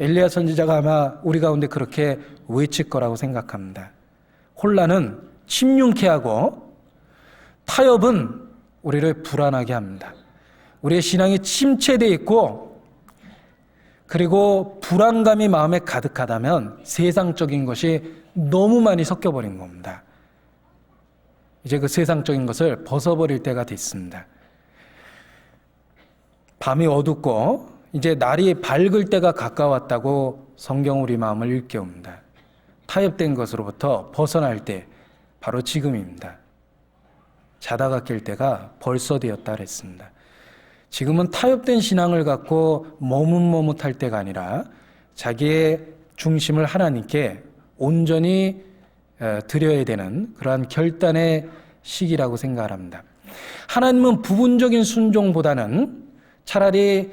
엘리야 선지자가 아마 우리 가운데 그렇게 외칠 거라고 생각합니다. 혼란은 침륜케 하고 타협은 우리를 불안하게 합니다. 우리의 신앙이 침체되어 있고 그리고 불안감이 마음에 가득하다면 세상적인 것이 너무 많이 섞여버린 겁니다. 이제 그 세상적인 것을 벗어버릴 때가 됐습니다. 밤이 어둡고 이제 날이 밝을 때가 가까웠다고 성경 우리 마음을 일깨웁니다. 타협된 것으로부터 벗어날 때 바로 지금입니다. 자다가 깰 때가 벌써 되었다 그랬습니다. 지금은 타협된 신앙을 갖고 머뭇머뭇할 때가 아니라 자기의 중심을 하나님께 온전히 드려야 되는 그러한 결단의 시기라고 생각을 합니다. 하나님은 부분적인 순종보다는 차라리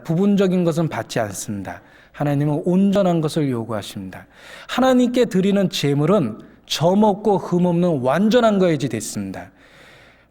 부분적인 것은 받지 않습니다. 하나님은 온전한 것을 요구하십니다. 하나님께 드리는 제물은 점 없고 흠 없는 완전한 거야지 됐습니다.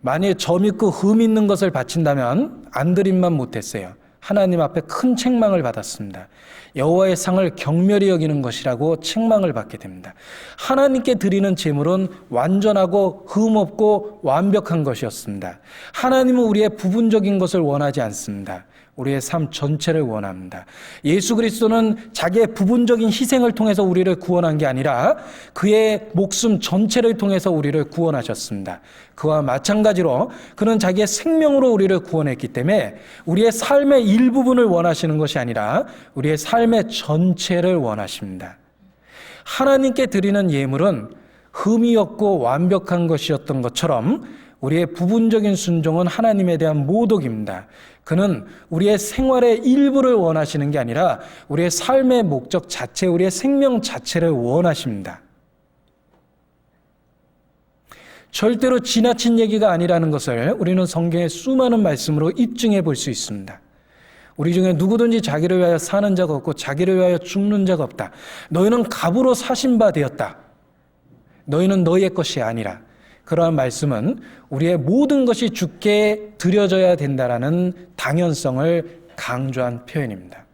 만약에 점 있고 흠 있는 것을 바친다면 안 드림만 못했어요. 하나님 앞에 큰 책망을 받았습니다. 여호와의 상을 경멸히 여기는 것이라고 책망을 받게 됩니다. 하나님께 드리는 제물은 완전하고 흠 없고 완벽한 것이었습니다. 하나님은 우리의 부분적인 것을 원하지 않습니다. 우리의 삶 전체를 원합니다. 예수 그리스도는 자기의 부분적인 희생을 통해서 우리를 구원한 게 아니라 그의 목숨 전체를 통해서 우리를 구원하셨습니다. 그와 마찬가지로 그는 자기의 생명으로 우리를 구원했기 때문에 우리의 삶의 일부분을 원하시는 것이 아니라 우리의 삶의 전체를 원하십니다. 하나님께 드리는 예물은 흠이 없고 완벽한 것이었던 것처럼 우리의 부분적인 순종은 하나님에 대한 모독입니다. 그는 우리의 생활의 일부를 원하시는 게 아니라 우리의 삶의 목적 자체, 우리의 생명 자체를 원하십니다. 절대로 지나친 얘기가 아니라는 것을 우리는 성경의 수많은 말씀으로 입증해 볼 수 있습니다. 우리 중에 누구든지 자기를 위하여 사는 자가 없고 자기를 위하여 죽는 자가 없다. 너희는 값으로 사신 바 되었다. 너희는 너희의 것이 아니라. 그러한 말씀은 우리의 모든 것이 주께 드려져야 된다라는 당연성을 강조한 표현입니다.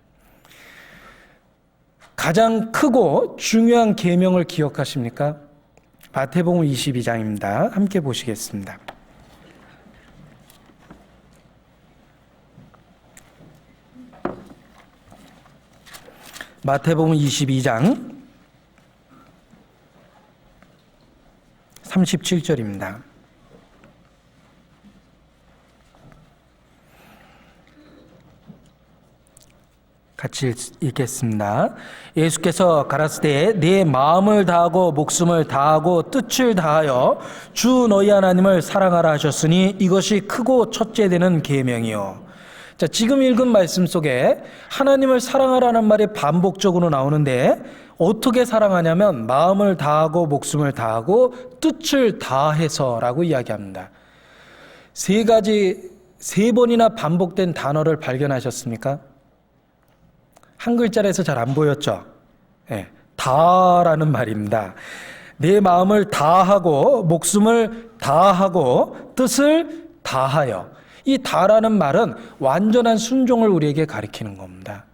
가장 크고 중요한 계명을 기억하십니까? 마태복음 22장입니다. 함께 보시겠습니다. 마태복음 22장 37절입니다. 같이 읽겠습니다. 예수께서 가라사대 내 마음을 다하고 목숨을 다하고 뜻을 다하여 주 너희 하나님을 사랑하라 하셨으니 이것이 크고 첫째 되는 계명이요. 자, 지금 읽은 말씀 속에 하나님을 사랑하라는 말이 반복적으로 나오는데 어떻게 사랑하냐면 마음을 다하고 목숨을 다하고 뜻을 다해서라고 이야기합니다. 세 번이나 반복된 단어를 발견하셨습니까? 한 글자에서 잘 안 보였죠? 네, 다라는 말입니다. 내 마음을 다하고 목숨을 다하고 뜻을 다하여. 이 다라는 말은 완전한 순종을 우리에게 가리키는 겁니다.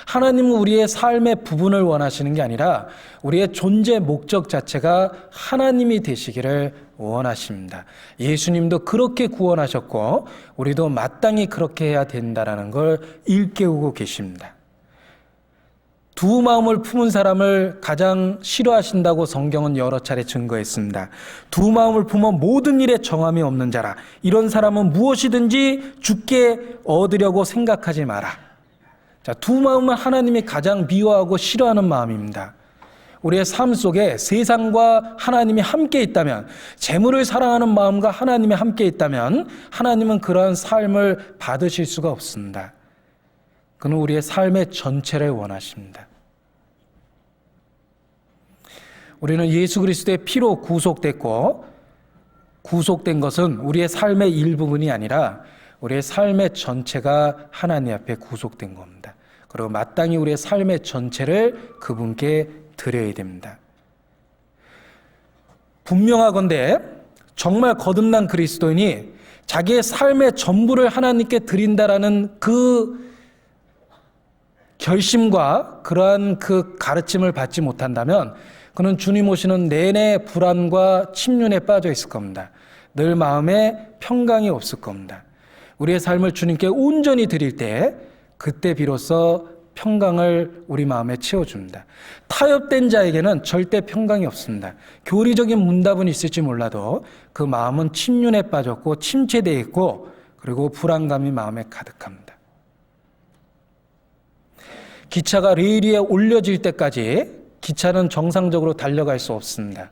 하나님은 우리의 삶의 부분을 원하시는 게 아니라 우리의 존재 목적 자체가 하나님이 되시기를 원하십니다. 예수님도 그렇게 구원하셨고 우리도 마땅히 그렇게 해야 된다는 걸 일깨우고 계십니다. 두 마음을 품은 사람을 가장 싫어하신다고 성경은 여러 차례 증거했습니다. 두 마음을 품어 모든 일에 정함이 없는 자라. 이런 사람은 무엇이든지 주께 얻으려고 생각하지 마라. 자, 두 마음은 하나님이 가장 미워하고 싫어하는 마음입니다. 우리의 삶 속에 세상과 하나님이 함께 있다면, 재물을 사랑하는 마음과 하나님이 함께 있다면 하나님은 그러한 삶을 받으실 수가 없습니다. 그는 우리의 삶의 전체를 원하십니다. 우리는 예수 그리스도의 피로 구속됐고 구속된 것은 우리의 삶의 일부분이 아니라 우리의 삶의 전체가 하나님 앞에 구속된 겁니다. 그리고 마땅히 우리의 삶의 전체를 그분께 드려야 됩니다. 분명하건대 정말 거듭난 그리스도인이 자기의 삶의 전부를 하나님께 드린다라는 그 결심과 그러한 그 가르침을 받지 못한다면 그는 주님 오시는 내내 불안과 침륜에 빠져 있을 겁니다. 늘 마음에 평강이 없을 겁니다. 우리의 삶을 주님께 온전히 드릴 때 그때 비로소 평강을 우리 마음에 채워줍니다. 타협된 자에게는 절대 평강이 없습니다. 교리적인 문답은 있을지 몰라도 그 마음은 침륜에 빠졌고 침체되어 있고 그리고 불안감이 마음에 가득합니다. 기차가 레일 위에 올려질 때까지 기차는 정상적으로 달려갈 수 없습니다.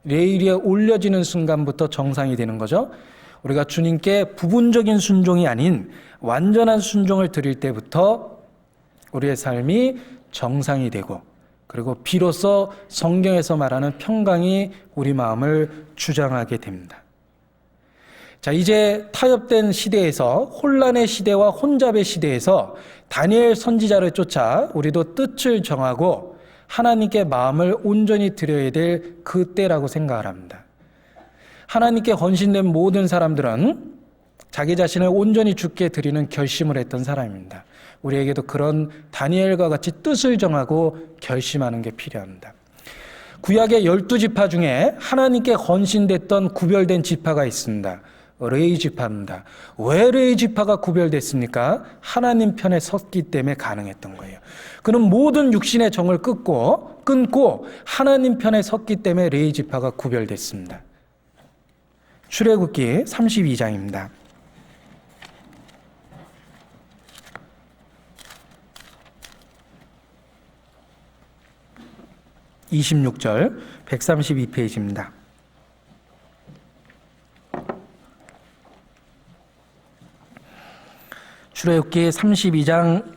레일 위에 올려지는 순간부터 정상이 되는 거죠. 우리가 주님께 부분적인 순종이 아닌 완전한 순종을 드릴 때부터 우리의 삶이 정상이 되고 그리고 비로소 성경에서 말하는 평강이 우리 마음을 주장하게 됩니다. 자, 이제 타협된 시대에서 혼란의 시대와 혼잡의 시대에서 다니엘 선지자를 쫓아 우리도 뜻을 정하고 하나님께 마음을 온전히 드려야 될 그때라고 생각을 합니다. 하나님께 헌신된 모든 사람들은 자기 자신을 온전히 주께 드리는 결심을 했던 사람입니다. 우리에게도 그런 다니엘과 같이 뜻을 정하고 결심하는 게 필요합니다. 구약의 12지파 중에 하나님께 헌신됐던 구별된 지파가 있습니다. 레위 지파입니다. 왜 레위 지파가 구별됐습니까? 하나님 편에 섰기 때문에 가능했던 거예요. 그는 모든 육신의 정을 끊고 하나님 편에 섰기 때문에 레위 지파가 구별됐습니다. 출애굽기 32장입니다. 26절 132페이지입니다. 출애굽기 32장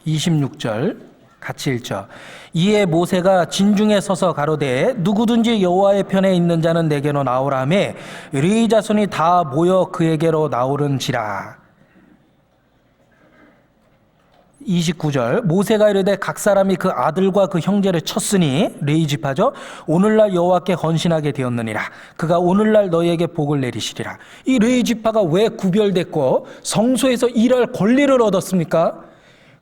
26절 같이 읽죠. 이에 모세가 진중에 서서 가로되 누구든지 여호와의 편에 있는 자는 내게로 나오라 하매 레위 자손이 다 모여 그에게로 나오는지라. 29절 모세가 이르되 각 사람이 그 아들과 그 형제를 쳤으니 레위 지파죠. 오늘날 여호와께 헌신하게 되었느니라. 그가 오늘날 너희에게 복을 내리시리라. 이 레위 지파가 왜 구별됐고 성소에서 일할 권리를 얻었습니까?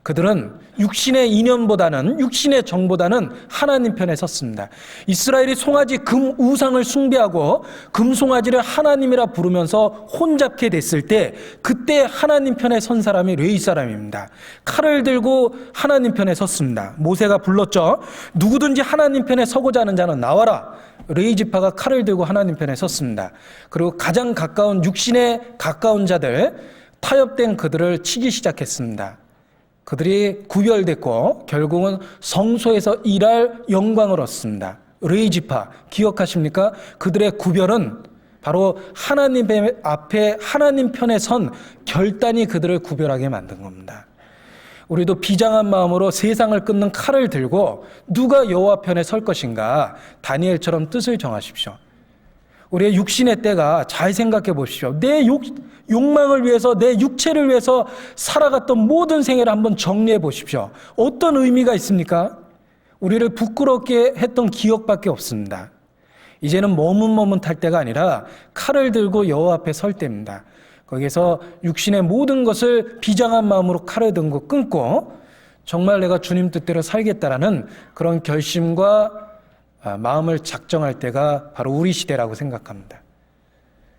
그들은 육신의 이념보다는 육신의 정보다는 하나님 편에 섰습니다. 이스라엘이 송아지 금 우상을 숭배하고 금 송아지를 하나님이라 부르면서 혼잡게 됐을 때 그때 하나님 편에 선 사람이 레위 사람입니다. 칼을 들고 하나님 편에 섰습니다. 모세가 불렀죠. 누구든지 하나님 편에 서고자 하는 자는 나와라. 레위 지파가 칼을 들고 하나님 편에 섰습니다. 그리고 가장 가까운 육신에 가까운 자들 타협된 그들을 치기 시작했습니다. 그들이 구별됐고 결국은 성소에서 일할 영광을 얻습니다. 레위 지파 기억하십니까? 그들의 구별은 바로 하나님 앞에 하나님 편에 선 결단이 그들을 구별하게 만든 겁니다. 우리도 비장한 마음으로 세상을 끊는 칼을 들고 누가 여호와 편에 설 것인가 다니엘처럼 뜻을 정하십시오. 우리의 육신의 때가 잘 생각해 보십시오. 내 욕망을 위해서 내 육체를 위해서 살아갔던 모든 생애를 한번 정리해 보십시오. 어떤 의미가 있습니까? 우리를 부끄럽게 했던 기억밖에 없습니다. 이제는 머뭇머뭇할 때가 아니라 칼을 들고 여호와 앞에 설 때입니다. 거기에서 육신의 모든 것을 비장한 마음으로 칼을 들고 끊고 정말 내가 주님 뜻대로 살겠다라는 그런 결심과 마음을 작정할 때가 바로 우리 시대라고 생각합니다.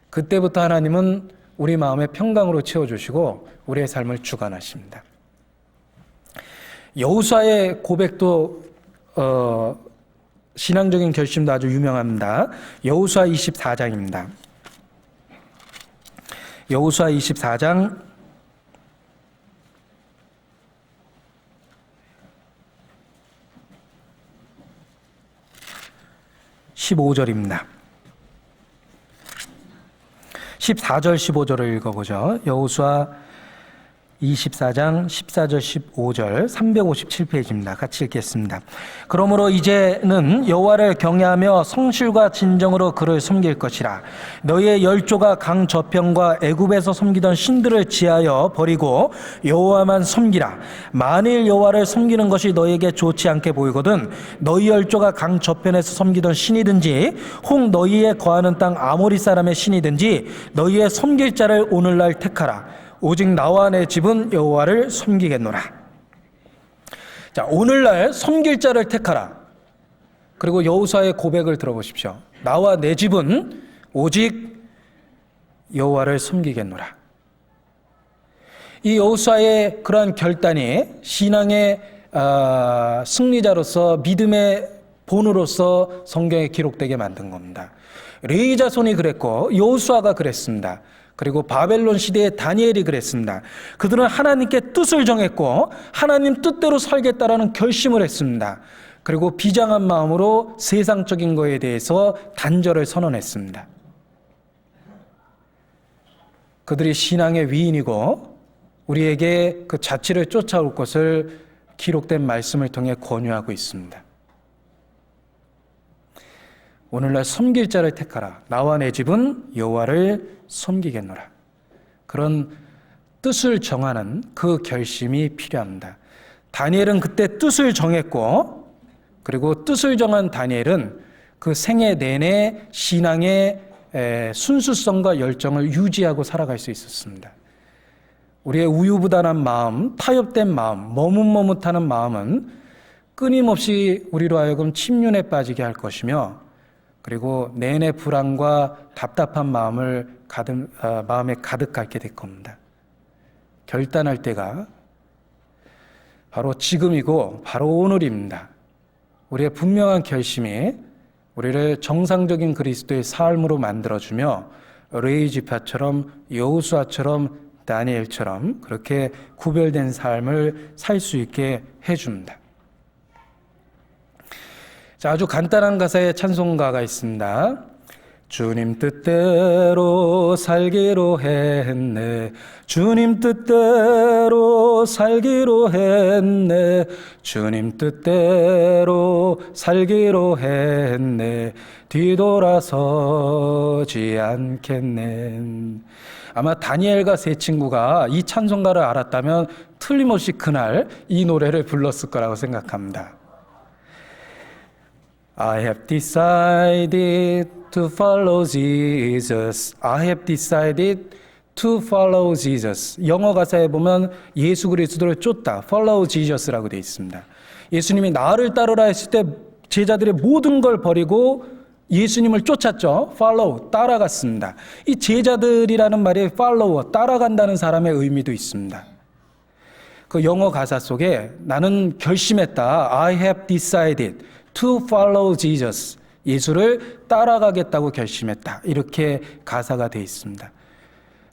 그때부터 하나님은 우리 마음의 평강으로 채워주시고 우리의 삶을 주관하십니다. 여호수아의 고백도 신앙적인 결심도 아주 유명합니다. 여호수아 24장입니다. 여호수아 24장 15절입니다. 14절 15절을 읽어보죠. 여호수아 24장 14절 15절 357페이지입니다. 같이 읽겠습니다. 그러므로 이제는 여호와를 경외하며 성실과 진정으로 그를 섬길 것이라. 너희의 열조가 강 저편과 애굽에서 섬기던 신들을 지하여 버리고 여호와만 섬기라. 만일 여호와를 섬기는 것이 너희에게 좋지 않게 보이거든 너희 열조가 강 저편에서 섬기던 신이든지 혹 너희의 거하는 땅 아모리 사람의 신이든지 너희의 섬길 자를 오늘날 택하라. 오직 나와 내 집은 여호와를 섬기겠노라. 자, 오늘날 섬길 자를 택하라. 그리고 여호수아의 고백을 들어보십시오. 나와 내 집은 오직 여호와를 섬기겠노라. 이 여호수아의 그러한 결단이 신앙의 승리자로서 믿음의 본으로서 성경에 기록되게 만든 겁니다. 레위 자손이 그랬고 여호수아가 그랬습니다. 그리고 바벨론 시대의 다니엘이 그랬습니다. 그들은 하나님께 뜻을 정했고 하나님 뜻대로 살겠다라는 결심을 했습니다. 그리고 비장한 마음으로 세상적인 것에 대해서 단절을 선언했습니다. 그들이 신앙의 위인이고 우리에게 그 자취를 쫓아올 것을 기록된 말씀을 통해 권유하고 있습니다. 오늘날 섬길 자를 택하라. 나와 내 집은 여호와를 섬기겠노라. 그런 뜻을 정하는 그 결심이 필요합니다. 다니엘은 그때 뜻을 정했고, 그리고 뜻을 정한 다니엘은 그 생애 내내 신앙의 순수성과 열정을 유지하고 살아갈 수 있었습니다. 우리의 우유부단한 마음, 타협된 마음, 머뭇머뭇하는 마음은 끊임없이 우리로 하여금 침륜에 빠지게 할 것이며, 그리고 내내 불안과 답답한 마음을 마음에 가득하게 될 겁니다. 결단할 때가 바로 지금이고 바로 오늘입니다. 우리의 분명한 결심이 우리를 정상적인 그리스도의 삶으로 만들어주며 레위 지파처럼 여호수아처럼 다니엘처럼 그렇게 구별된 삶을 살 수 있게 해줍니다. 자, 아주 간단한 가사의 찬송가가 있습니다. 주님 뜻대로 살기로 했네. 주님 뜻대로 살기로 했네. 주님 뜻대로 살기로 했네. 뒤돌아서지 않겠네. 아마 다니엘과 세 친구가 이 찬송가를 알았다면 틀림없이 그날 이 노래를 불렀을 거라고 생각합니다. I have decided to follow Jesus. I have decided to follow Jesus. 영어 가사에 보면 예수 그리스도를 쫓다, follow Jesus라고 되어 있습니다. 예수님이 나를 따르라 했을 때 제자들의 모든 걸 버리고 예수님을 쫓았죠. follow, 따라갔습니다. 이 제자들이라는 말이 follow, 따라간다는 사람의 의미도 있습니다. 그 영어 가사 속에 나는 결심했다. I have decided to follow Jesus. 예수를 따라가겠다고 결심했다. 이렇게 가사가 되어 있습니다.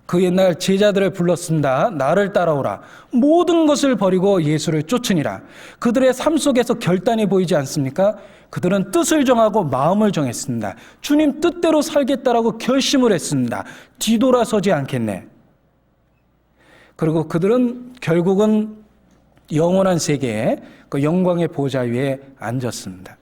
그 옛날 제자들을 불렀습니다. 나를 따라오라. 모든 것을 버리고 예수를 쫓으니라. 그들의 삶 속에서 결단이 보이지 않습니까? 그들은 뜻을 정하고 마음을 정했습니다. 주님 뜻대로 살겠다라고 결심을 했습니다. 뒤돌아서지 않겠네. 그리고 그들은 결국은 영원한 세계에 그 영광의 보좌 위에 앉았습니다.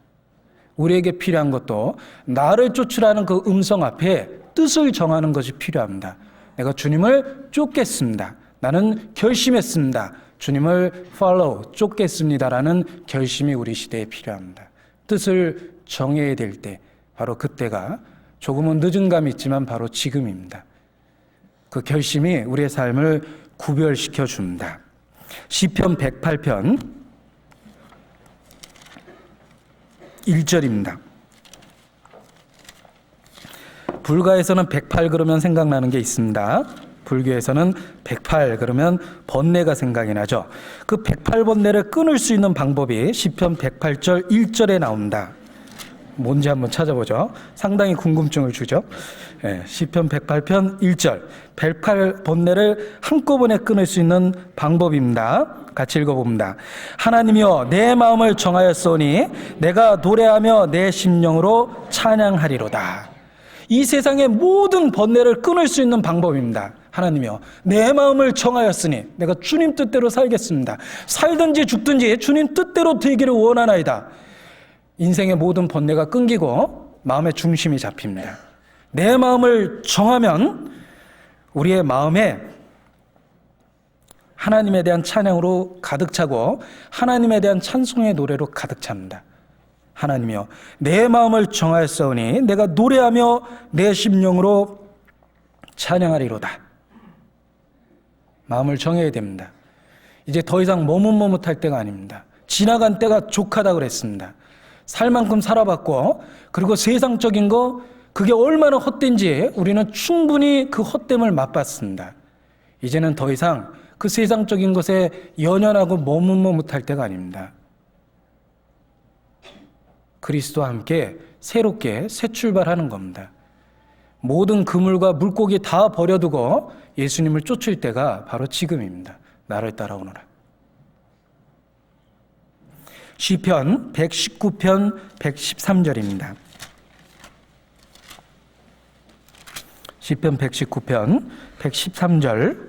우리에게 필요한 것도 나를 쫓으라는 그 음성 앞에 뜻을 정하는 것이 필요합니다. 내가 주님을 쫓겠습니다. 나는 결심했습니다. 주님을 follow, 쫓겠습니다라는 결심이 우리 시대에 필요합니다. 뜻을 정해야 될 때, 바로 그때가 조금은 늦은 감이 있지만 바로 지금입니다. 그 결심이 우리의 삶을 구별시켜 줍니다. 시편 108편 1절입니다. 불가에서는 108 그러면 생각나는 게 있습니다. 불교에서는 108 그러면 번뇌가 생각이 나죠. 그 108번뇌를 끊을 수 있는 방법이 시편 108절 1절에 나옵니다. 뭔지 한번 찾아보죠. 상당히 궁금증을 주죠. 시편 108편 1절 108번뇌를 한꺼번에 끊을 수 있는 방법입니다. 같이 읽어봅니다. 하나님이여 내 마음을 정하였으니 내가 노래하며 내 심령으로 찬양하리로다. 이 세상의 모든 번뇌를 끊을 수 있는 방법입니다. 하나님이여 내 마음을 정하였으니 내가 주님 뜻대로 살겠습니다. 살든지 죽든지 주님 뜻대로 되기를 원하나이다. 인생의 모든 번뇌가 끊기고 마음의 중심이 잡힙니다. 내 마음을 정하면 우리의 마음에 하나님에 대한 찬양으로 가득 차고 하나님에 대한 찬송의 노래로 가득 찹니다. 하나님이여 내 마음을 정하였사오니 내가 노래하며 내 심령으로 찬양하리로다. 마음을 정해야 됩니다. 이제 더 이상 머뭇머뭇할 때가 아닙니다. 지나간 때가 족하다 그랬습니다. 살 만큼 살아봤고 그리고 세상적인 거 그게 얼마나 헛된지 우리는 충분히 그 헛됨을 맛봤습니다. 이제는 더 이상 그 세상적인 것에 연연하고 머뭇머뭇할 때가 아닙니다. 그리스도와 함께 새롭게 새 출발하는 겁니다. 모든 그물과 물고기 다 버려두고 예수님을 쫓을 때가 바로 지금입니다. 나를 따라오너라. 시편 119편 113절입니다. 시편 119편 113절.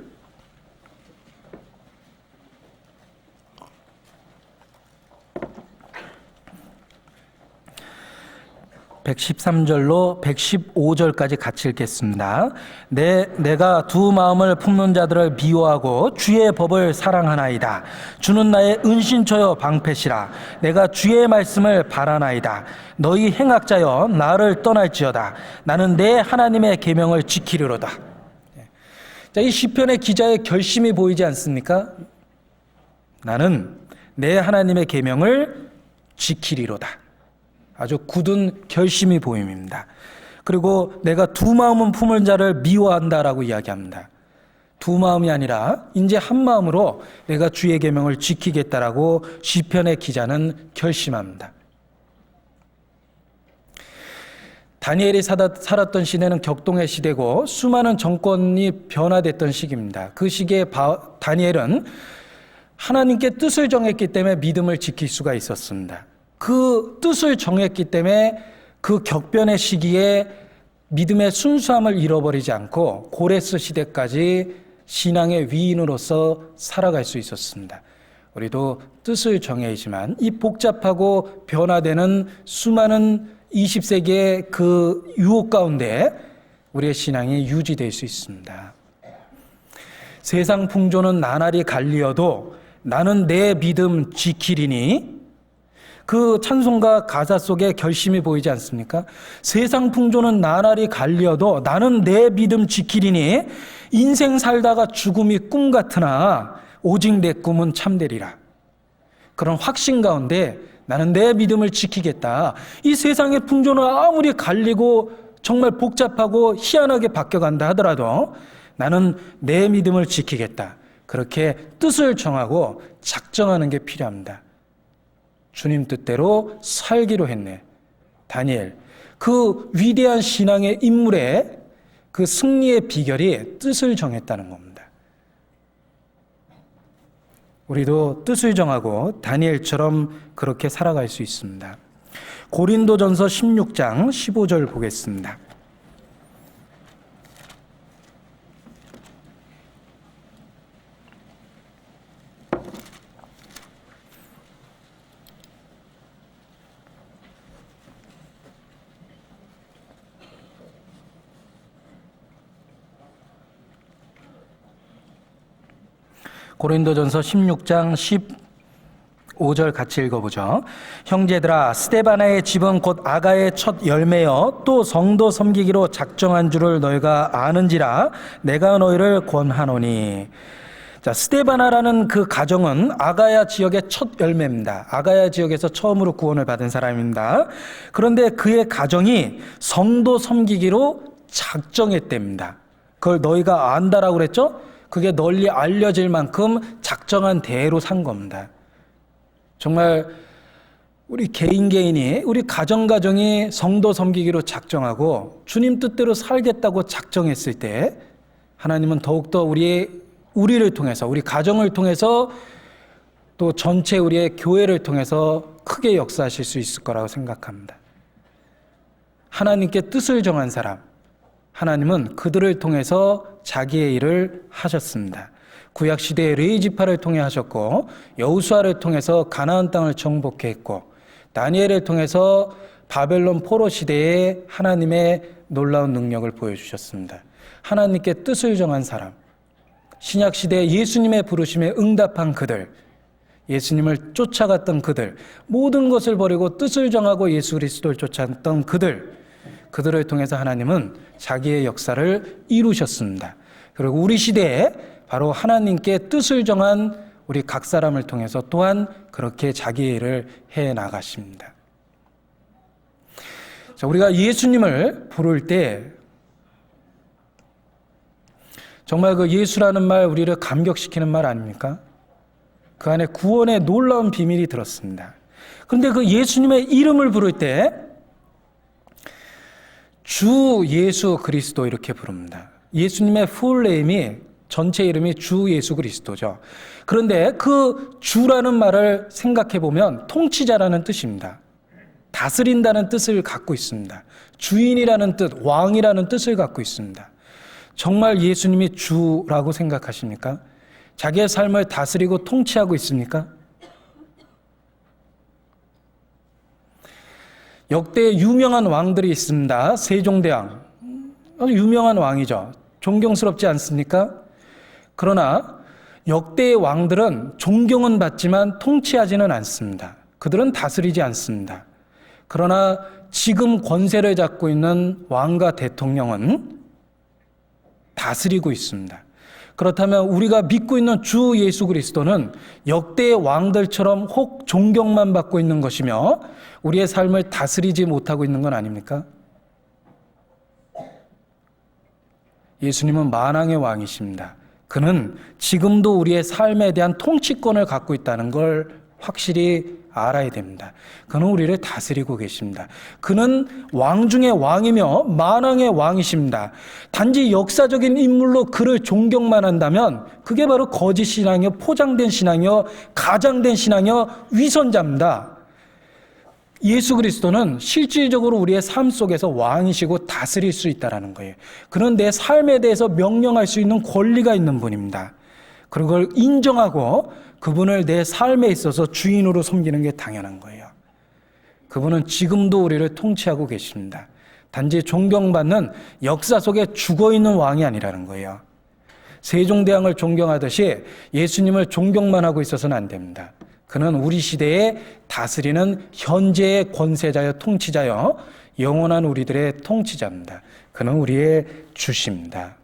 (113절로) (115절까지) 같이 읽겠습니다. 내가 두 마음을 품는 자들을 미워하고 주의 법을 사랑하나이다. 주는 나의 은신처여 방패시라. 내가 주의 말씀을 바라나이다. 너희 행악자여 나를 떠날지어다. 나는 내 하나님의 계명을 지키리로다. 자, 이 시편의 기자의 결심이 보이지 않습니까? 나는 내 하나님의 계명을 지키리로다. 아주 굳은 결심이 보입니다. 그리고 내가 두 마음은 품을 자를 미워한다라고 이야기합니다. 두 마음이 아니라 이제 한 마음으로 내가 주의 계명을 지키겠다라고 시편의 기자는 결심합니다. 다니엘이 살았던 시대는 격동의 시대고 수많은 정권이 변화됐던 시기입니다. 그 시기에 다니엘은 하나님께 뜻을 정했기 때문에 믿음을 지킬 수가 있었습니다. 그 뜻을 정했기 때문에 그 격변의 시기에 믿음의 순수함을 잃어버리지 않고 고레스 시대까지 신앙의 위인으로서 살아갈 수 있었습니다. 우리도 뜻을 정해야지만 이 복잡하고 변화되는 수많은 20세기의 그 유혹 가운데 우리의 신앙이 유지될 수 있습니다. 세상 풍조는 나날이 갈리어도 나는 내 믿음 지키리니, 그 찬송가 가사 속에 결심이 보이지 않습니까? 세상 풍조는 나날이 갈리어도 나는 내 믿음 지키리니, 인생 살다가 죽음이 꿈 같으나 오직 내 꿈은 참되리라. 그런 확신 가운데 나는 내 믿음을 지키겠다. 이 세상의 풍조는 아무리 갈리고 정말 복잡하고 희한하게 바뀌어간다 하더라도 나는 내 믿음을 지키겠다. 그렇게 뜻을 정하고 작정하는 게 필요합니다. 주님 뜻대로 살기로 했네. 다니엘, 그 위대한 신앙의 인물의 그 승리의 비결이 뜻을 정했다는 겁니다. 우리도 뜻을 정하고 다니엘처럼 그렇게 살아갈 수 있습니다. 고린도전서 16장 15절 보겠습니다. 고린도전서 16장 15절 같이 읽어보죠. 형제들아, 스데바나의 집은 곧 아가의 첫 열매여 또 성도 섬기기로 작정한 줄을 너희가 아는지라 내가 너희를 권하노니. 자, 스데바나라는 그 가정은 아가야 지역의 첫 열매입니다. 아가야 지역에서 처음으로 구원을 받은 사람입니다. 그런데 그의 가정이 성도 섬기기로 작정했답니다. 그걸 너희가 안다라고 그랬죠? 그게 널리 알려질 만큼 작정한 대로 산 겁니다. 정말 우리 개인이, 우리 가정이 성도 섬기기로 작정하고 주님 뜻대로 살겠다고 작정했을 때 하나님은 더욱더 우리를 통해서, 우리 가정을 통해서 또 전체 우리의 교회를 통해서 크게 역사하실 수 있을 거라고 생각합니다. 하나님께 뜻을 정한 사람, 하나님은 그들을 통해서 자기의 일을 하셨습니다. 구약시대의 레위지파를 통해 하셨고, 여호수아를 통해서 가나안 땅을 정복해 했고, 다니엘을 통해서 바벨론 포로 시대에 하나님의 놀라운 능력을 보여주셨습니다. 하나님께 뜻을 정한 사람, 신약시대에 예수님의 부르심에 응답한 그들, 예수님을 쫓아갔던 그들, 모든 것을 버리고 뜻을 정하고 예수 그리스도를 쫓았던 그들을 통해서 하나님은 자기의 역사를 이루셨습니다. 그리고 우리 시대에 바로 하나님께 뜻을 정한 우리 각 사람을 통해서 또한 그렇게 자기의 일을 해 나가십니다. 자, 우리가 예수님을 부를 때 정말 그 예수라는 말 우리를 감격시키는 말 아닙니까? 그 안에 구원의 놀라운 비밀이 들었습니다. 그런데 그 예수님의 이름을 부를 때 주 예수 그리스도 이렇게 부릅니다. 예수님의 풀네임이 전체 이름이 주 예수 그리스도죠. 그런데 그 주라는 말을 생각해 보면 통치자라는 뜻입니다. 다스린다는 뜻을 갖고 있습니다. 주인이라는 뜻, 왕이라는 뜻을 갖고 있습니다. 정말 예수님이 주라고 생각하십니까? 자기의 삶을 다스리고 통치하고 있습니까? 역대 유명한 왕들이 있습니다. 세종대왕, 아주 유명한 왕이죠. 존경스럽지 않습니까? 그러나 역대의 왕들은 존경은 받지만 통치하지는 않습니다. 그들은 다스리지 않습니다. 그러나 지금 권세를 잡고 있는 왕과 대통령은 다스리고 있습니다. 그렇다면 우리가 믿고 있는 주 예수 그리스도는 역대의 왕들처럼 혹 존경만 받고 있는 것이며 우리의 삶을 다스리지 못하고 있는 건 아닙니까? 예수님은 만왕의 왕이십니다. 그는 지금도 우리의 삶에 대한 통치권을 갖고 있다는 걸 확실히 알아야 됩니다. 그는 우리를 다스리고 계십니다. 그는 왕 중의 왕이며 만왕의 왕이십니다. 단지 역사적인 인물로 그를 존경만 한다면 그게 바로 거짓 신앙이요, 포장된 신앙이요, 가장된 신앙이요, 위선자입니다. 예수 그리스도는 실질적으로 우리의 삶 속에서 왕이시고 다스릴 수 있다는 거예요. 그는 내 삶에 대해서 명령할 수 있는 권리가 있는 분입니다. 그걸 인정하고 그분을 내 삶에 있어서 주인으로 섬기는 게 당연한 거예요. 그분은 지금도 우리를 통치하고 계십니다. 단지 존경받는 역사 속에 죽어있는 왕이 아니라는 거예요. 세종대왕을 존경하듯이 예수님을 존경만 하고 있어서는 안 됩니다. 그는 우리 시대에 다스리는 현재의 권세자여 통치자여 영원한 우리들의 통치자입니다. 그는 우리의 주십니다.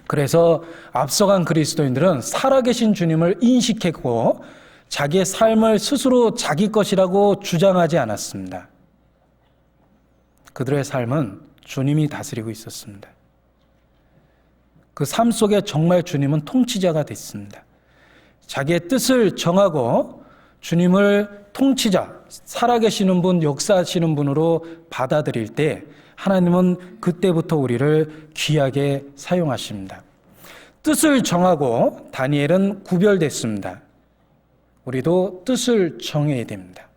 그래서 앞서간 그리스도인들은 살아계신 주님을 인식했고 자기의 삶을 스스로 자기 것이라고 주장하지 않았습니다. 그들의 삶은 주님이 다스리고 있었습니다. 그 삶 속에 정말 주님은 통치자가 됐습니다. 자기의 뜻을 정하고 주님을 통치자, 살아계시는 분, 역사하시는 분으로 받아들일 때 하나님은 그때부터 우리를 귀하게 사용하십니다. 뜻을 정하고 다니엘은 구별됐습니다. 우리도 뜻을 정해야 됩니다.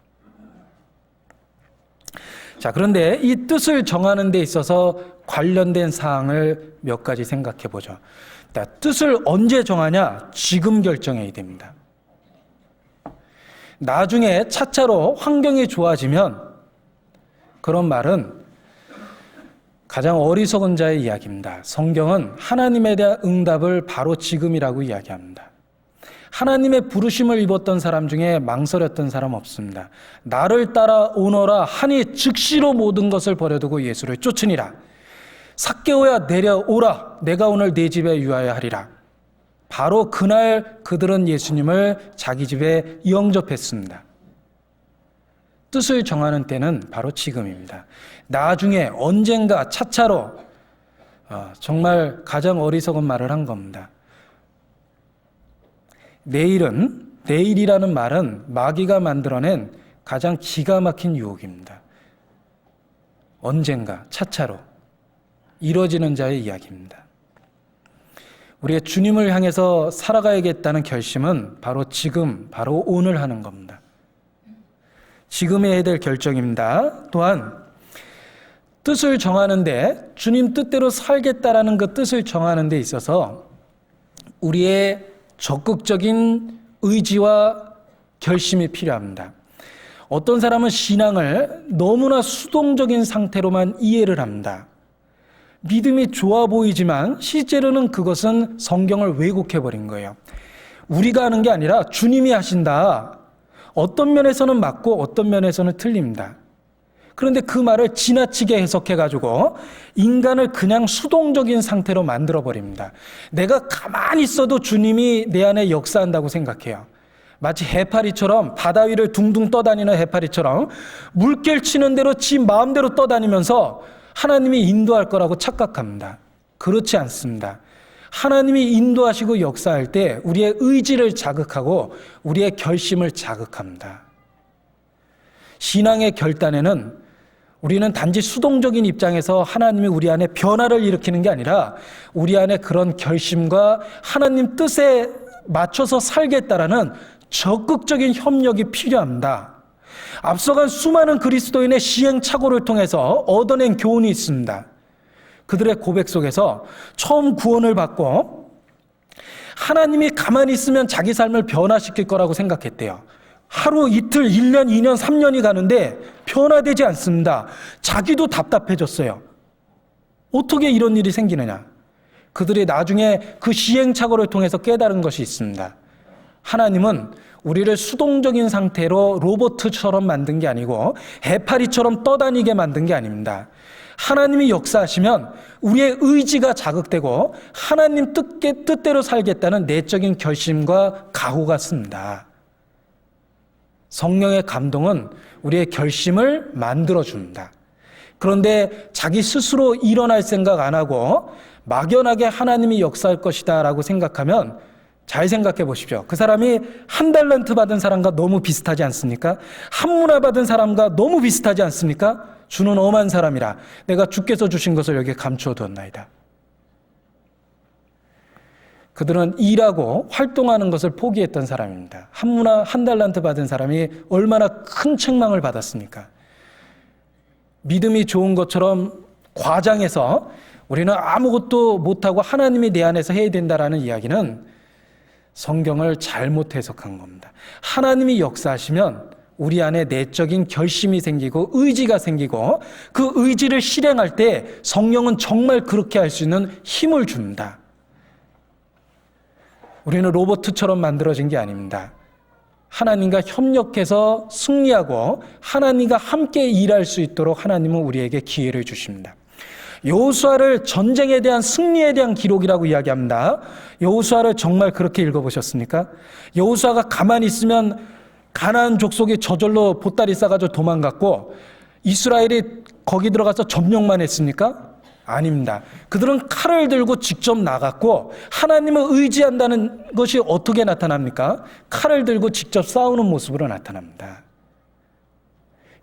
자, 그런데 이 뜻을 정하는 데 있어서 관련된 사항을 몇 가지 생각해 보죠. 뜻을 언제 정하냐? 지금 결정해야 됩니다. 나중에 차차로 환경이 좋아지면 그런 말은 가장 어리석은 자의 이야기입니다. 성경은 하나님에 대한 응답을 바로 지금이라고 이야기합니다. 하나님의 부르심을 입었던 사람 중에 망설였던 사람 없습니다. 나를 따라 오너라 하니 즉시로 모든 것을 버려두고 예수를 쫓으니라. 삭개오야 내려오라. 내가 오늘 네 집에 유하여 하리라. 바로 그날 그들은 예수님을 자기 집에 영접했습니다. 뜻을 정하는 때는 바로 지금입니다. 나중에 언젠가 차차로 정말 가장 어리석은 말을 한 겁니다. 내일이라는 말은 마귀가 만들어낸 가장 기가 막힌 유혹입니다. 언젠가 차차로 이뤄지는 자의 이야기입니다. 우리의 주님을 향해서 살아가야겠다는 결심은 바로 지금, 바로 오늘 하는 겁니다. 지금 해야 될 결정입니다. 또한 뜻을 정하는데 주님 뜻대로 살겠다라는 그 뜻을 정하는 데 있어서 우리의 적극적인 의지와 결심이 필요합니다. 어떤 사람은 신앙을 너무나 수동적인 상태로만 이해를 합니다. 믿음이 좋아 보이지만 실제로는 그것은 성경을 왜곡해버린 거예요. 우리가 하는 게 아니라 주님이 하신다. 어떤 면에서는 맞고 어떤 면에서는 틀립니다. 그런데 그 말을 지나치게 해석해가지고 인간을 그냥 수동적인 상태로 만들어버립니다. 내가 가만히 있어도 주님이 내 안에 역사한다고 생각해요. 마치 해파리처럼 바다 위를 둥둥 떠다니는 해파리처럼 물결 치는 대로 지 마음대로 떠다니면서 하나님이 인도할 거라고 착각합니다. 그렇지 않습니다. 하나님이 인도하시고 역사할 때 우리의 의지를 자극하고 우리의 결심을 자극합니다. 신앙의 결단에는 우리는 단지 수동적인 입장에서 하나님이 우리 안에 변화를 일으키는 게 아니라 우리 안에 그런 결심과 하나님 뜻에 맞춰서 살겠다라는 적극적인 협력이 필요합니다. 앞서간 수많은 그리스도인의 시행착오를 통해서 얻어낸 교훈이 있습니다. 그들의 고백 속에서 처음 구원을 받고 하나님이 가만히 있으면 자기 삶을 변화시킬 거라고 생각했대요. 하루, 이틀, 1년, 2년, 3년이 가는데 변화되지 않습니다. 자기도 답답해졌어요. 어떻게 이런 일이 생기느냐? 그들이 나중에 그 시행착오를 통해서 깨달은 것이 있습니다. 하나님은 우리를 수동적인 상태로 로봇처럼 만든 게 아니고 해파리처럼 떠다니게 만든 게 아닙니다. 하나님이 역사하시면 우리의 의지가 자극되고 하나님 뜻대로 살겠다는 내적인 결심과 각오가 씁니다. 성령의 감동은 우리의 결심을 만들어줍니다. 그런데 자기 스스로 일어날 생각 안 하고 막연하게 하나님이 역사할 것이다 라고 생각하면 잘 생각해 보십시오. 그 사람이 한 달란트 받은 사람과 너무 비슷하지 않습니까? 한 문화 받은 사람과 너무 비슷하지 않습니까? 주는 엄한 사람이라 내가 주께서 주신 것을 여기에 감추어 두었나이다. 그들은 일하고 활동하는 것을 포기했던 사람입니다. 한 문화 한 달란트 받은 사람이 얼마나 큰 책망을 받았습니까? 믿음이 좋은 것처럼 과장해서 우리는 아무것도 못하고 하나님이 내 안에서 해야 된다라는 이야기는 성경을 잘못 해석한 겁니다. 하나님이 역사하시면 우리 안에 내적인 결심이 생기고 의지가 생기고 그 의지를 실행할 때 성령은 정말 그렇게 할 수 있는 힘을 줍니다. 우리는 로봇처럼 만들어진 게 아닙니다. 하나님과 협력해서 승리하고 하나님과 함께 일할 수 있도록 하나님은 우리에게 기회를 주십니다. 여호수아를 전쟁에 대한 승리에 대한 기록이라고 이야기합니다. 여호수아를 정말 그렇게 읽어보셨습니까? 여호수아가 가만히 있으면 가나안 족속이 저절로 보따리 싸가지고 도망갔고 이스라엘이 거기 들어가서 점령만 했습니까? 아닙니다. 그들은 칼을 들고 직접 나갔고 하나님을 의지한다는 것이 어떻게 나타납니까? 칼을 들고 직접 싸우는 모습으로 나타납니다.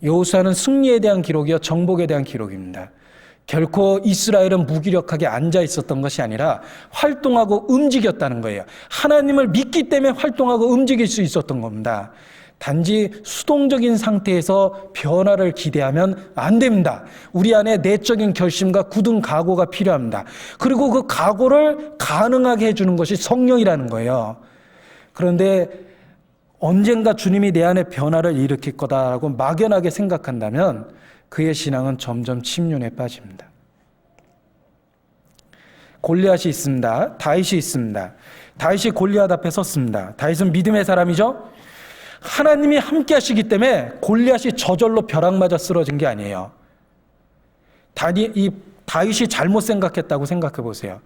여호수아는 승리에 대한 기록이요 정복에 대한 기록입니다. 결코 이스라엘은 무기력하게 앉아 있었던 것이 아니라 활동하고 움직였다는 거예요. 하나님을 믿기 때문에 활동하고 움직일 수 있었던 겁니다. 단지 수동적인 상태에서 변화를 기대하면 안 됩니다. 우리 안에 내적인 결심과 굳은 각오가 필요합니다. 그리고 그 각오를 가능하게 해주는 것이 성령이라는 거예요. 그런데 언젠가 주님이 내 안에 변화를 일으킬 거다라고 막연하게 생각한다면 그의 신앙은 점점 침륜에 빠집니다. 골리앗이 있습니다. 다윗이 있습니다. 다윗이 골리앗 앞에 섰습니다. 다윗은 믿음의 사람이죠. 하나님이 함께 하시기 때문에 골리앗이 저절로 벼락 맞아 쓰러진 게 아니에요. 다윗이 잘못 생각했다고 생각해 보세요.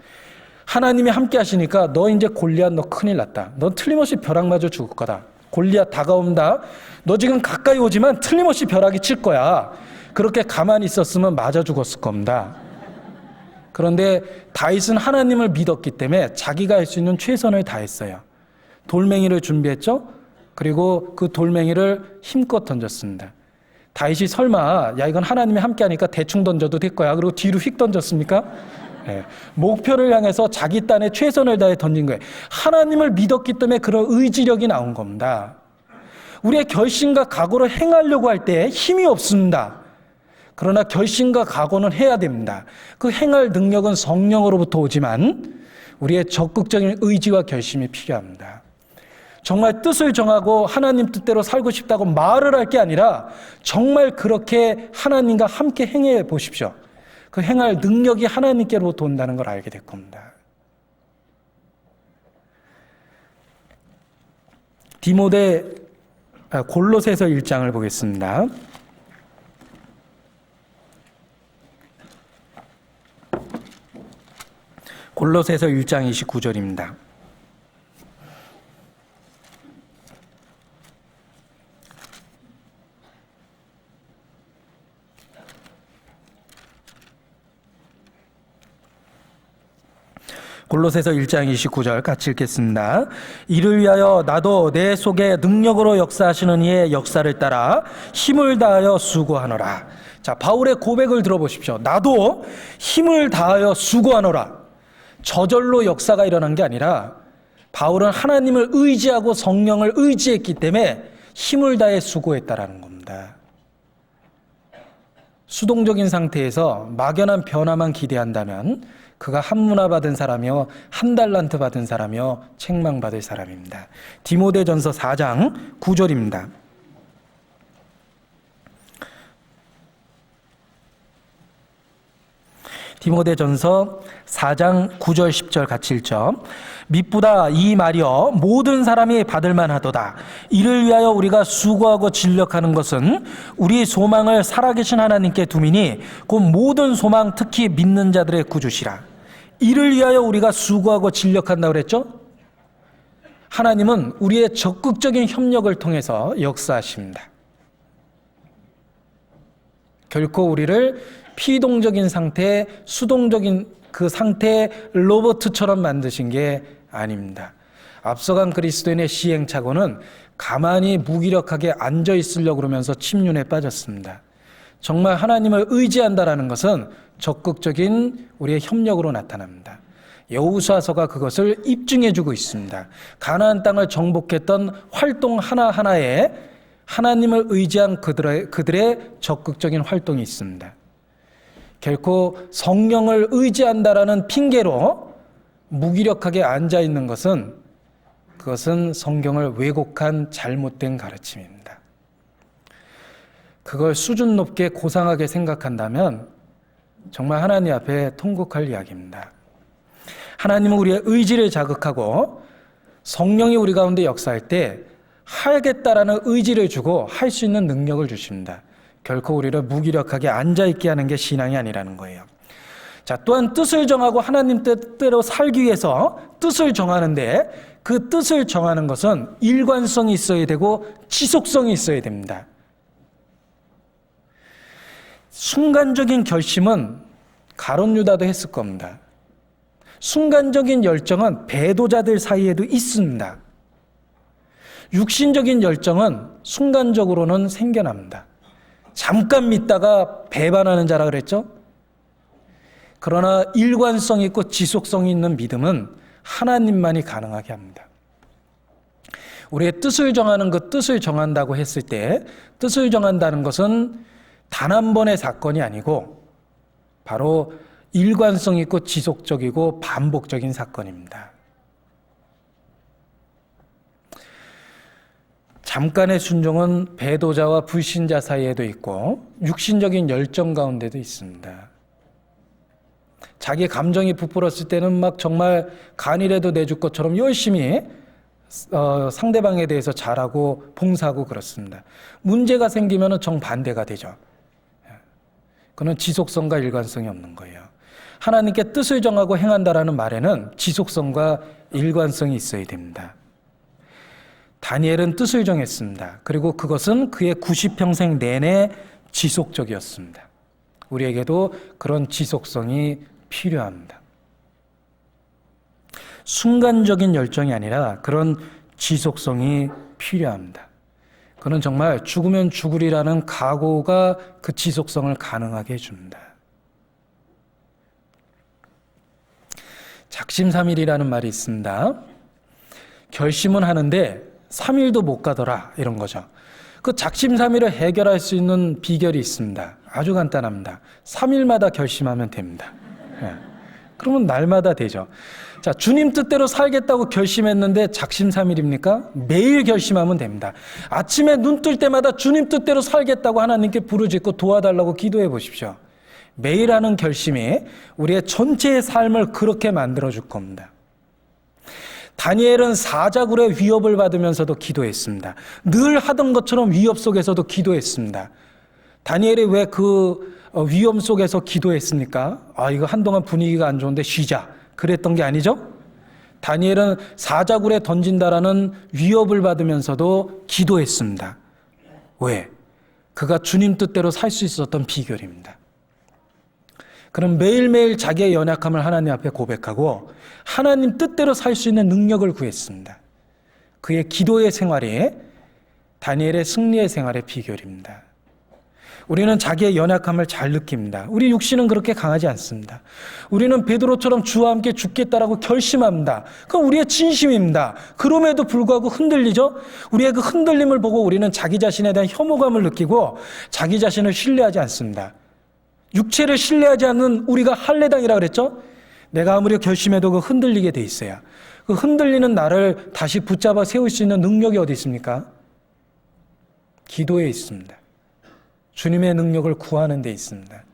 하나님이 함께 하시니까 너 이제 골리앗 너 큰일 났다. 너 틀림없이 벼락 맞아 죽을 거다. 골리앗 다가온다. 너 지금 가까이 오지만 틀림없이 벼락이 칠 거야. 그렇게 가만히 있었으면 맞아 죽었을 겁니다. 그런데 다윗은 하나님을 믿었기 때문에 자기가 할 수 있는 최선을 다했어요. 돌멩이를 준비했죠. 그리고 그 돌멩이를 힘껏 던졌습니다. 다윗이 설마 야 이건 하나님이 함께하니까 대충 던져도 될 거야. 그리고 뒤로 휙 던졌습니까? 네. 목표를 향해서 자기 딴에 최선을 다해 던진 거예요. 하나님을 믿었기 때문에 그런 의지력이 나온 겁니다. 우리의 결심과 각오를 행하려고 할 때 힘이 없습니다. 그러나 결심과 각오는 해야 됩니다. 그 행할 능력은 성령으로부터 오지만 우리의 적극적인 의지와 결심이 필요합니다. 정말 뜻을 정하고 하나님 뜻대로 살고 싶다고 말을 할 게 아니라 정말 그렇게 하나님과 함께 행해 보십시오. 그 행할 능력이 하나님께로부터 온다는 걸 알게 될 겁니다. 골로새서 1장을 보겠습니다. 골로새서 1장 29절입니다. 골로새서 1장 29절 같이 읽겠습니다. 이를 위하여 나도 내 속에 능력으로 역사하시는 이의 역사를 따라 힘을 다하여 수고하노라. 자, 바울의 고백을 들어보십시오. 나도 힘을 다하여 수고하노라. 저절로 역사가 일어난 게 아니라 바울은 하나님을 의지하고 성령을 의지했기 때문에 힘을 다해 수고했다라는 겁니다. 수동적인 상태에서 막연한 변화만 기대한다면 그가 한 문화 받은 사람이요 한 달란트 받은 사람이요 책망받을 사람입니다. 디모데전서 4장 9절입니다. 디모데전서 4장 9절 10절 같이 읽죠. mit보다 이 말이여 모든 사람이 받을 만하도다. 이를 위하여 우리가 수고하고 진력하는 것은 우리 소망을 살아계신 하나님께 두미니 곧 모든 소망 특히 믿는 자들의 구주시라. 이를 위하여 우리가 수고하고 진력한다고 그랬죠. 하나님은 우리의 적극적인 협력을 통해서 역사하십니다. 결코 우리를 피동적인 상태, 수동적인 그 상태의 로봇처럼 만드신 게 아닙니다. 앞서간 그리스도인의 시행착오는 가만히 무기력하게 앉아 있으려고 그러면서 침륜에 빠졌습니다. 정말 하나님을 의지한다라는 것은 적극적인 우리의 협력으로 나타납니다. 여호수아서가 그것을 입증해주고 있습니다. 가나안 땅을 정복했던 활동 하나하나에 하나님을 의지한 그들의 적극적인 활동이 있습니다. 결코 성령을 의지한다라는 핑계로 무기력하게 앉아있는 그것은 성경을 왜곡한 잘못된 가르침입니다. 그걸 수준 높게 고상하게 생각한다면 정말 하나님 앞에 통곡할 이야기입니다. 하나님은 우리의 의지를 자극하고 성령이 우리 가운데 역사할 때 하겠다라는 의지를 주고 할 수 있는 능력을 주십니다. 결코 우리를 무기력하게 앉아있게 하는 게 신앙이 아니라는 거예요. 자, 또한 뜻을 정하고 하나님 뜻대로 살기 위해서 뜻을 정하는데 그 뜻을 정하는 것은 일관성이 있어야 되고 지속성이 있어야 됩니다. 순간적인 결심은 가룟 유다도 했을 겁니다. 순간적인 열정은 배도자들 사이에도 있습니다. 육신적인 열정은 순간적으로는 생겨납니다. 잠깐 믿다가 배반하는 자라 그랬죠? 그러나 일관성 있고 지속성이 있는 믿음은 하나님만이 가능하게 합니다. 우리의 뜻을 정하는 그 뜻을 정한다고 했을 때 뜻을 정한다는 것은 단 한 번의 사건이 아니고 바로 일관성 있고 지속적이고 반복적인 사건입니다. 잠깐의 순종은 배도자와 불신자 사이에도 있고 육신적인 열정 가운데도 있습니다. 자기 감정이 부풀었을 때는 막 정말 간이라도 내줄 것처럼 열심히 상대방에 대해서 잘하고 봉사하고 그렇습니다. 문제가 생기면 정반대가 되죠. 그는 지속성과 일관성이 없는 거예요. 하나님께 뜻을 정하고 행한다라는 말에는 지속성과 일관성이 있어야 됩니다. 다니엘은 뜻을 정했습니다. 그리고 그것은 그의 90평생 내내 지속적이었습니다. 우리에게도 그런 지속성이 필요합니다. 순간적인 열정이 아니라 그런 지속성이 필요합니다. 그는 정말 죽으면 죽으리라는 각오가 그 지속성을 가능하게 해줍니다. 작심삼일이라는 말이 있습니다. 결심은 하는데 3일도 못 가더라 이런 거죠. 그 작심삼일을 해결할 수 있는 비결이 있습니다. 아주 간단합니다. 3일마다 결심하면 됩니다. 그러면 날마다 되죠. 자, 주님 뜻대로 살겠다고 결심했는데 작심삼일입니까? 매일 결심하면 됩니다. 아침에 눈 뜰 때마다 주님 뜻대로 살겠다고 하나님께 부르짖고 도와달라고 기도해 보십시오. 매일 하는 결심이 우리의 전체의 삶을 그렇게 만들어줄 겁니다. 다니엘은 사자굴의 위협을 받으면서도 기도했습니다. 늘 하던 것처럼 위협 속에서도 기도했습니다. 다니엘이 왜 그 위험 속에서 기도했습니까? 이거 한동안 분위기가 안 좋은데 쉬자. 그랬던 게 아니죠? 다니엘은 사자굴에 던진다라는 위협을 받으면서도 기도했습니다. 왜? 그가 주님 뜻대로 살 수 있었던 비결입니다. 그럼 매일매일 자기의 연약함을 하나님 앞에 고백하고 하나님 뜻대로 살 수 있는 능력을 구했습니다. 그의 기도의 생활이 다니엘의 승리의 생활의 비결입니다. 우리는 자기의 연약함을 잘 느낍니다. 우리 육신은 그렇게 강하지 않습니다. 우리는 베드로처럼 주와 함께 죽겠다라고 결심합니다. 그건 우리의 진심입니다. 그럼에도 불구하고 흔들리죠? 우리의 그 흔들림을 보고 우리는 자기 자신에 대한 혐오감을 느끼고 자기 자신을 신뢰하지 않습니다. 육체를 신뢰하지 않는 우리가 할례당이라고 그랬죠? 내가 아무리 결심해도 그 흔들리게 돼 있어요. 그 흔들리는 나를 다시 붙잡아 세울 수 있는 능력이 어디 있습니까? 기도에 있습니다. 주님의 능력을 구하는 데 있습니다.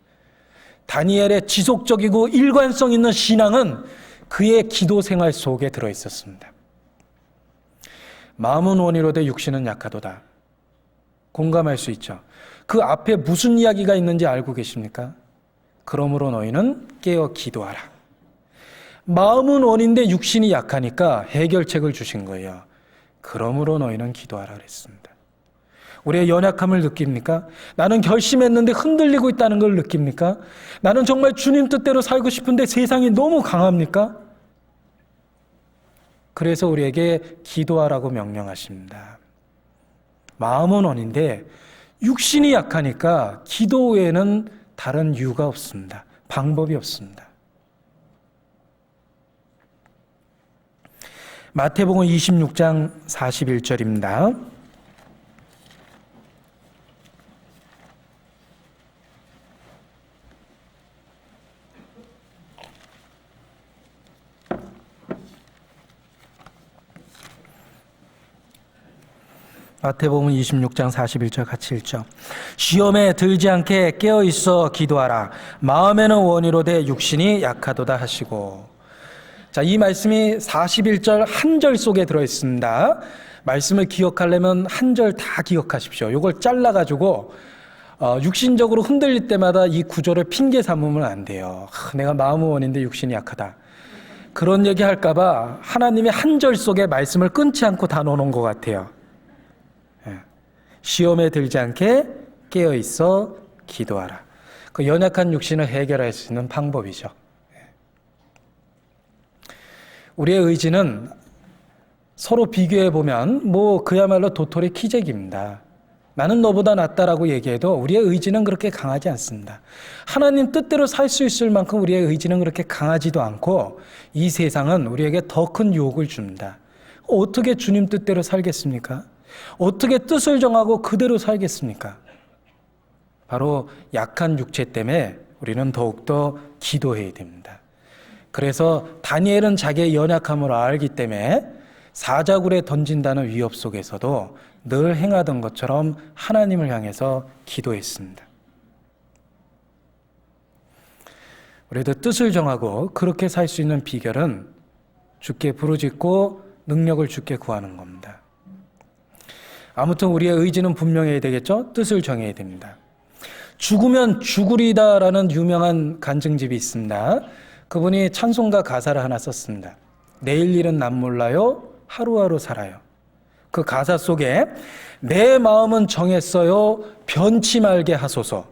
다니엘의 지속적이고 일관성 있는 신앙은 그의 기도 생활 속에 들어 있었습니다. 마음은 원이로되 육신은 약하도다. 공감할 수 있죠. 그 앞에 무슨 이야기가 있는지 알고 계십니까? 그러므로 너희는 깨어 기도하라. 마음은 원인데 육신이 약하니까 해결책을 주신 거예요. 그러므로 너희는 기도하라 그랬습니다. 우리의 연약함을 느낍니까? 나는 결심했는데 흔들리고 있다는 걸 느낍니까? 나는 정말 주님 뜻대로 살고 싶은데 세상이 너무 강합니까? 그래서 우리에게 기도하라고 명령하십니다. 마음은 원인데 육신이 약하니까 기도 외에는 다른 이유가 없습니다. 방법이 없습니다. 마태복음 26장 41절입니다. 마태복음 26장 41절 같이 읽죠. 시험에 들지 않게 깨어있어 기도하라. 마음에는 원이로되 육신이 약하도다 하시고. 자, 이 말씀이 41절 한 절 속에 들어있습니다. 말씀을 기억하려면 한 절 다 기억하십시오. 이걸 잘라가지고 육신적으로 흔들릴 때마다 이 구절을 핑계 삼으면 안 돼요. 내가 마음은 원인데 육신이 약하다. 그런 얘기 할까봐 하나님이 한 절 속에 말씀을 끊지 않고 다 넣어놓은 것 같아요. 시험에 들지 않게 깨어있어 기도하라. 그 연약한 육신을 해결할 수 있는 방법이죠. 우리의 의지는 서로 비교해보면 그야말로 도토리 키재기입니다. 나는 너보다 낫다라고 얘기해도 우리의 의지는 그렇게 강하지 않습니다. 하나님 뜻대로 살 수 있을 만큼 우리의 의지는 그렇게 강하지도 않고 이 세상은 우리에게 더 큰 유혹을 줍니다. 어떻게 주님 뜻대로 살겠습니까? 어떻게 뜻을 정하고 그대로 살겠습니까? 바로 약한 육체 때문에 우리는 더욱더 기도해야 됩니다. 그래서 다니엘은 자기의 연약함을 알기 때문에 사자굴에 던진다는 위협 속에서도 늘 행하던 것처럼 하나님을 향해서 기도했습니다. 우리도 뜻을 정하고 그렇게 살 수 있는 비결은 주께 부르짖고 능력을 주께 구하는 겁니다. 아무튼 우리의 의지는 분명해야 되겠죠? 뜻을 정해야 됩니다. 죽으면 죽으리다라는 유명한 간증집이 있습니다. 그분이 찬송가 가사를 하나 썼습니다. 내일 일은 난 몰라요. 하루하루 살아요. 그 가사 속에 내 마음은 정했어요. 변치 말게 하소서.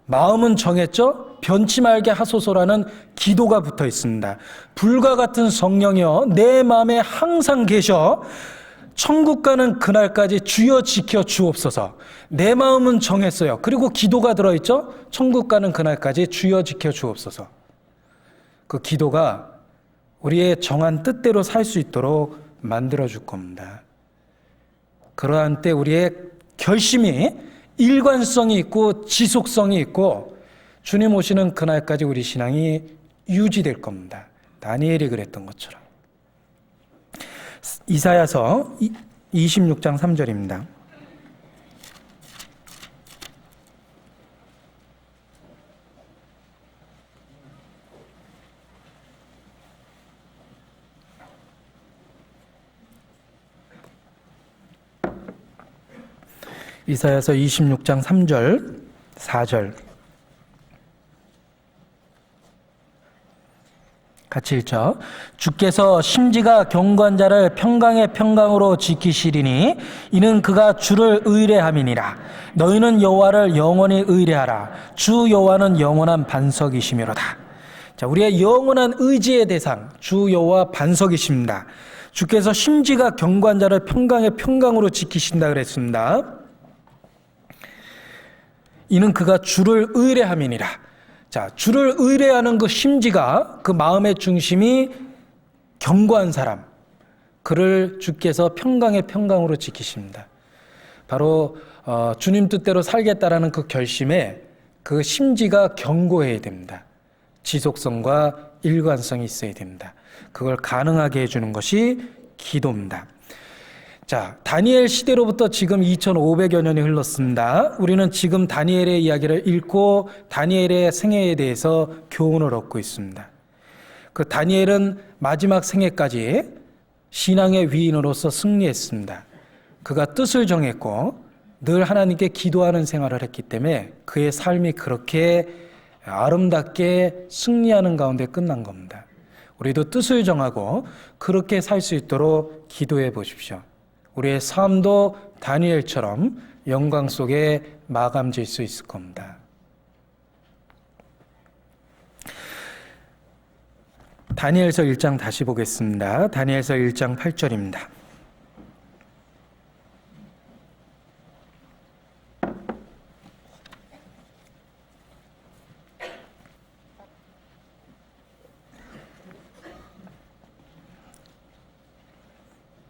마음은 정했죠? 변치 말게 하소서라는 기도가 붙어 있습니다. 불과 같은 성령이여 내 마음에 항상 계셔 천국 가는 그날까지 주여 지켜 주옵소서. 내 마음은 정했어요. 그리고 기도가 들어있죠? 천국 가는 그날까지 주여 지켜 주옵소서. 그 기도가 우리의 정한 뜻대로 살 수 있도록 만들어줄 겁니다. 그러한 때 우리의 결심이 일관성이 있고 지속성이 있고 주님 오시는 그날까지 우리 신앙이 유지될 겁니다. 다니엘이 그랬던 것처럼. 이사야서 26장 3절입니다. 이사야서 26장 3절, 4절 같이 읽죠. 주께서 심지가 견고한 자를 평강의 평강으로 지키시리니 이는 그가 주를 의뢰함이니라. 너희는 여호와를 영원히 의뢰하라. 주 여호와는 영원한 반석이시미로다. 자, 우리의 영원한 의지의 대상 주 여호와 반석이십니다. 주께서 심지가 견고한 자를 평강의 평강으로 지키신다 그랬습니다. 이는 그가 주를 의뢰함이니라. 자, 주를 의뢰하는 그 심지가, 그 마음의 중심이 견고한 사람, 그를 주께서 평강의 평강으로 지키십니다. 바로 주님 뜻대로 살겠다라는 그 결심에 그 심지가 견고해야 됩니다. 지속성과 일관성이 있어야 됩니다. 그걸 가능하게 해주는 것이 기도입니다. 자, 다니엘 시대로부터 지금 2500여 년이 흘렀습니다. 우리는 지금 다니엘의 이야기를 읽고 다니엘의 생애에 대해서 교훈을 얻고 있습니다. 그 다니엘은 마지막 생애까지 신앙의 위인으로서 승리했습니다. 그가 뜻을 정했고 늘 하나님께 기도하는 생활을 했기 때문에 그의 삶이 그렇게 아름답게 승리하는 가운데 끝난 겁니다. 우리도 뜻을 정하고 그렇게 살 수 있도록 기도해 보십시오. 우리의 삶도 다니엘처럼 영광 속에 마감질 수 있을 겁니다. 다니엘서 1장 다시 보겠습니다. 다니엘서 1장 8절입니다.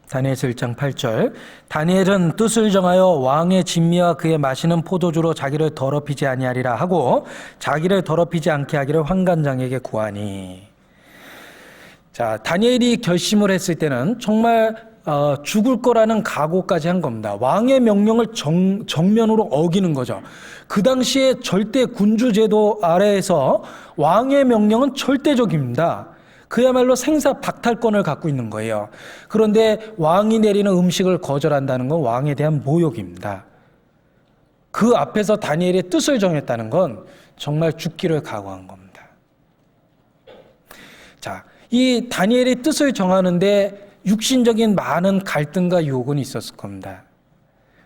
다니엘서 1장 8절. 다니엘은 뜻을 정하여 왕의 진미와 그의 마시는 포도주로 자기를 더럽히지 아니하리라 하고 자기를 더럽히지 않게 하기를 환관장에게 구하니. 자, 다니엘이 결심을 했을 때는 정말 죽을 거라는 각오까지 한 겁니다. 왕의 명령을 정면으로 어기는 거죠. 그 당시에 절대 군주제도 아래에서 왕의 명령은 절대적입니다. 그야말로 생사 박탈권을 갖고 있는 거예요. 그런데 왕이 내리는 음식을 거절한다는 건 왕에 대한 모욕입니다. 그 앞에서 다니엘의 뜻을 정했다는 건 정말 죽기를 각오한 겁니다. 자, 이 다니엘의 뜻을 정하는데 육신적인 많은 갈등과 유혹은 있었을 겁니다.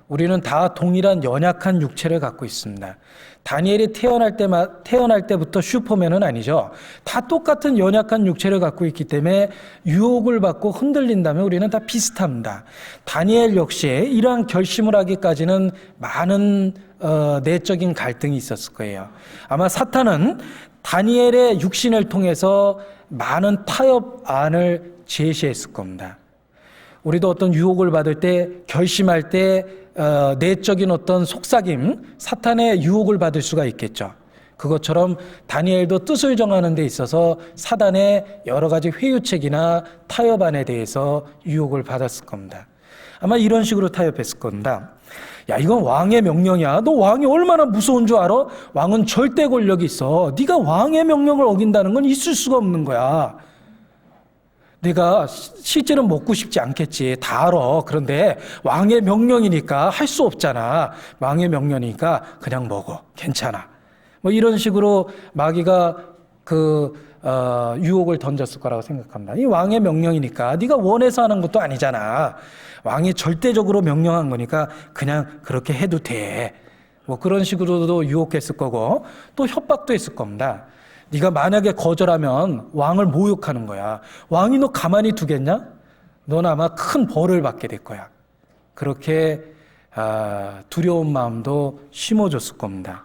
우리는 다 동일한 연약한 육체를 갖고 있습니다. 다니엘이 태어날 때부터 슈퍼맨은 아니죠. 다 똑같은 연약한 육체를 갖고 있기 때문에 유혹을 받고 흔들린다면 우리는 다 비슷합니다. 다니엘 역시 이러한 결심을 하기까지는 많은 내적인 갈등이 있었을 거예요. 아마 사탄은 다니엘의 육신을 통해서 많은 타협안을 제시했을 겁니다. 우리도 어떤 유혹을 받을 때, 결심할 때 내적인 어떤 속삭임, 사탄의 유혹을 받을 수가 있겠죠. 그것처럼 다니엘도 뜻을 정하는 데 있어서 사단의 여러 가지 회유책이나 타협안에 대해서 유혹을 받았을 겁니다. 아마 이런 식으로 타협했을 겁니다. 야, 이건 왕의 명령이야. 너 왕이 얼마나 무서운 줄 알아? 왕은 절대 권력이 있어. 네가 왕의 명령을 어긴다는 건 있을 수가 없는 거야. 내가 실제로 먹고 싶지 않겠지. 다 알아. 그런데 왕의 명령이니까 할 수 없잖아. 왕의 명령이니까 그냥 먹어. 괜찮아. 뭐 이런 식으로 마귀가 유혹을 던졌을 거라고 생각합니다. 이 왕의 명령이니까 네가 원해서 하는 것도 아니잖아. 왕이 절대적으로 명령한 거니까 그냥 그렇게 해도 돼. 뭐 그런 식으로도 유혹했을 거고 또 협박도 했을 겁니다. 네가 만약에 거절하면 왕을 모욕하는 거야. 왕이 너 가만히 두겠냐? 넌 아마 큰 벌을 받게 될 거야. 그렇게 두려운 마음도 심어줬을 겁니다.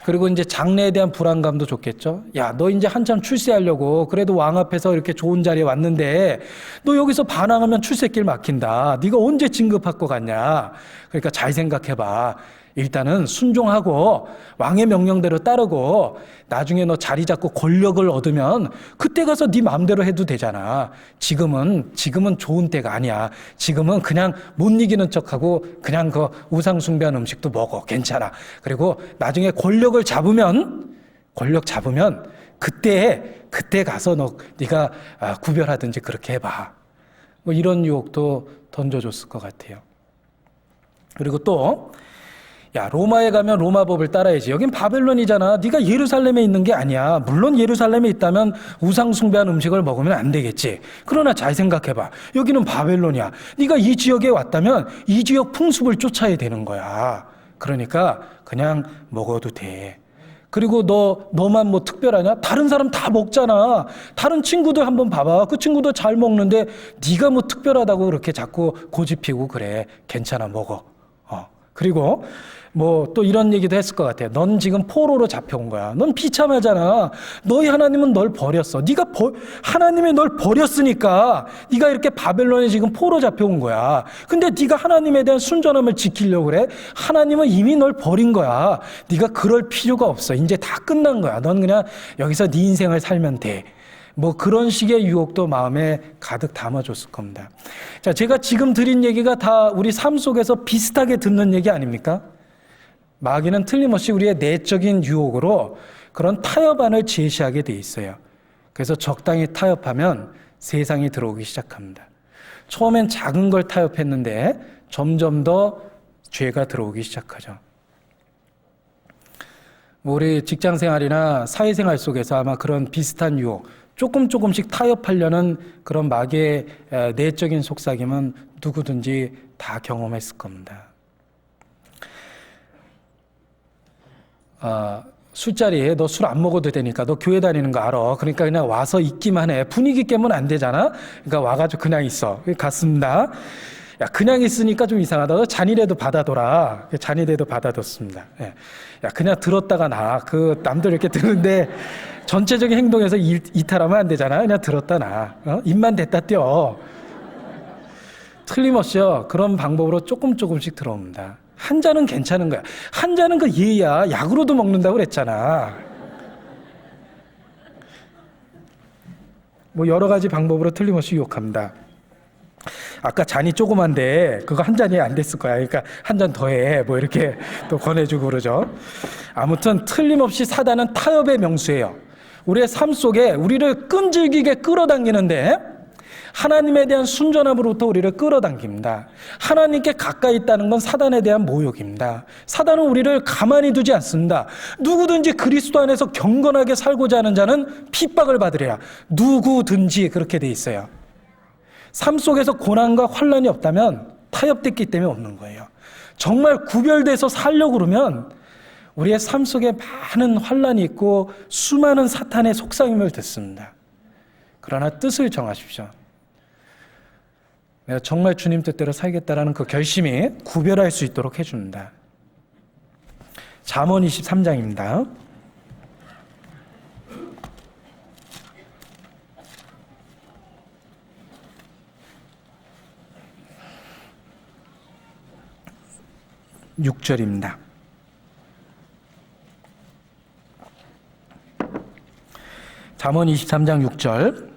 그리고 이제 장래에 대한 불안감도 줬겠죠. 야, 너 이제 한참 출세하려고 그래도 왕 앞에서 이렇게 좋은 자리에 왔는데 너 여기서 반항하면 출세길 막힌다. 네가 언제 진급할 것 같냐. 그러니까 잘 생각해봐. 일단은 순종하고 왕의 명령대로 따르고 나중에 너 자리 잡고 권력을 얻으면 그때 가서 네 마음대로 해도 되잖아. 지금은 좋은 때가 아니야. 지금은 그냥 못 이기는 척하고 그냥 그 우상 숭배한 음식도 먹어. 괜찮아. 그리고 나중에 권력 잡으면 그때 가서 네가 구별하든지 그렇게 해봐. 뭐 이런 유혹도 던져줬을 것 같아요. 그리고 또 야, 로마에 가면 로마 법을 따라야지. 여긴 바벨론이잖아. 네가 예루살렘에 있는 게 아니야. 물론 예루살렘에 있다면 우상 숭배한 음식을 먹으면 안 되겠지. 그러나 잘 생각해봐. 여기는 바벨론이야. 네가 이 지역에 왔다면 이 지역 풍습을 쫓아야 되는 거야. 그러니까 그냥 먹어도 돼. 그리고 너만 뭐 특별하냐? 다른 사람 다 먹잖아. 다른 친구들 한번 봐봐. 그 친구도 잘 먹는데 네가 뭐 특별하다고 그렇게 자꾸 고집 피우고 그래. 괜찮아, 먹어. 그리고 뭐 또 이런 얘기도 했을 것 같아. 넌 지금 포로로 잡혀온 거야. 넌 비참하잖아. 너희 하나님은 널 버렸어. 하나님이 널 버렸으니까 네가 이렇게 바벨론에 지금 포로 잡혀온 거야. 근데 네가 하나님에 대한 순전함을 지키려고 그래? 하나님은 이미 널 버린 거야. 네가 그럴 필요가 없어. 이제 다 끝난 거야. 넌 그냥 여기서 네 인생을 살면 돼. 뭐 그런 식의 유혹도 마음에 가득 담아줬을 겁니다. 자, 제가 지금 드린 얘기가 다 우리 삶 속에서 비슷하게 듣는 얘기 아닙니까? 마귀는 틀림없이 우리의 내적인 유혹으로 그런 타협안을 제시하게 돼 있어요. 그래서 적당히 타협하면 세상이 들어오기 시작합니다. 처음엔 작은 걸 타협했는데 점점 더 죄가 들어오기 시작하죠. 우리 직장 생활이나 사회생활 속에서 아마 그런 비슷한 유혹, 조금씩 타협하려는 그런 마귀의 내적인 속삭임은 누구든지 다 경험했을 겁니다. 술자리에 너 술 안 먹어도 되니까 너 교회 다니는 거 알아. 그러니까 그냥 와서 있기만 해. 분위기 깨면 안 되잖아. 그러니까 와가지고 그냥 있어. 갔습니다. 야, 그냥 있으니까 좀 이상하다. 너 잔이라도 받아둬라. 잔이라도 받아뒀습니다. 야, 그냥 들었다가 나. 그 남들 이렇게 듣는데 전체적인 행동에서 이탈하면 안 되잖아. 그냥 들었다 나. 입만 댔다 뛰어. 틀림없이요. 그런 방법으로 조금씩 들어옵니다. 한 잔은 괜찮은 거야. 한 잔은 그 예야. 약으로도 먹는다고 그랬잖아. 뭐 여러 가지 방법으로 틀림없이 유혹합니다. 아까 잔이 조그만데 그거 한 잔이 안 됐을 거야. 그러니까 한 잔 더 해. 뭐 이렇게 또 권해주고 그러죠. 아무튼 틀림없이 사단은 타협의 명수예요. 우리의 삶 속에 우리를 끈질기게 끌어당기는데 하나님에 대한 순전함으로부터 우리를 끌어당깁니다. 하나님께 가까이 있다는 건 사단에 대한 모욕입니다. 사단은 우리를 가만히 두지 않습니다. 누구든지 그리스도 안에서 경건하게 살고자 하는 자는 핍박을 받으리라. 누구든지 그렇게 돼 있어요. 삶 속에서 고난과 환난이 없다면 타협됐기 때문에 없는 거예요. 정말 구별돼서 살려고 그러면 우리의 삶 속에 많은 환난이 있고 수많은 사탄의 속삭임을 듣습니다. 그러나 뜻을 정하십시오. 내가 정말 주님 뜻대로 살겠다라는 그 결심이 구별할 수 있도록 해줍니다. 잠언 23장입니다. (6절입니다) 잠언 23장 6절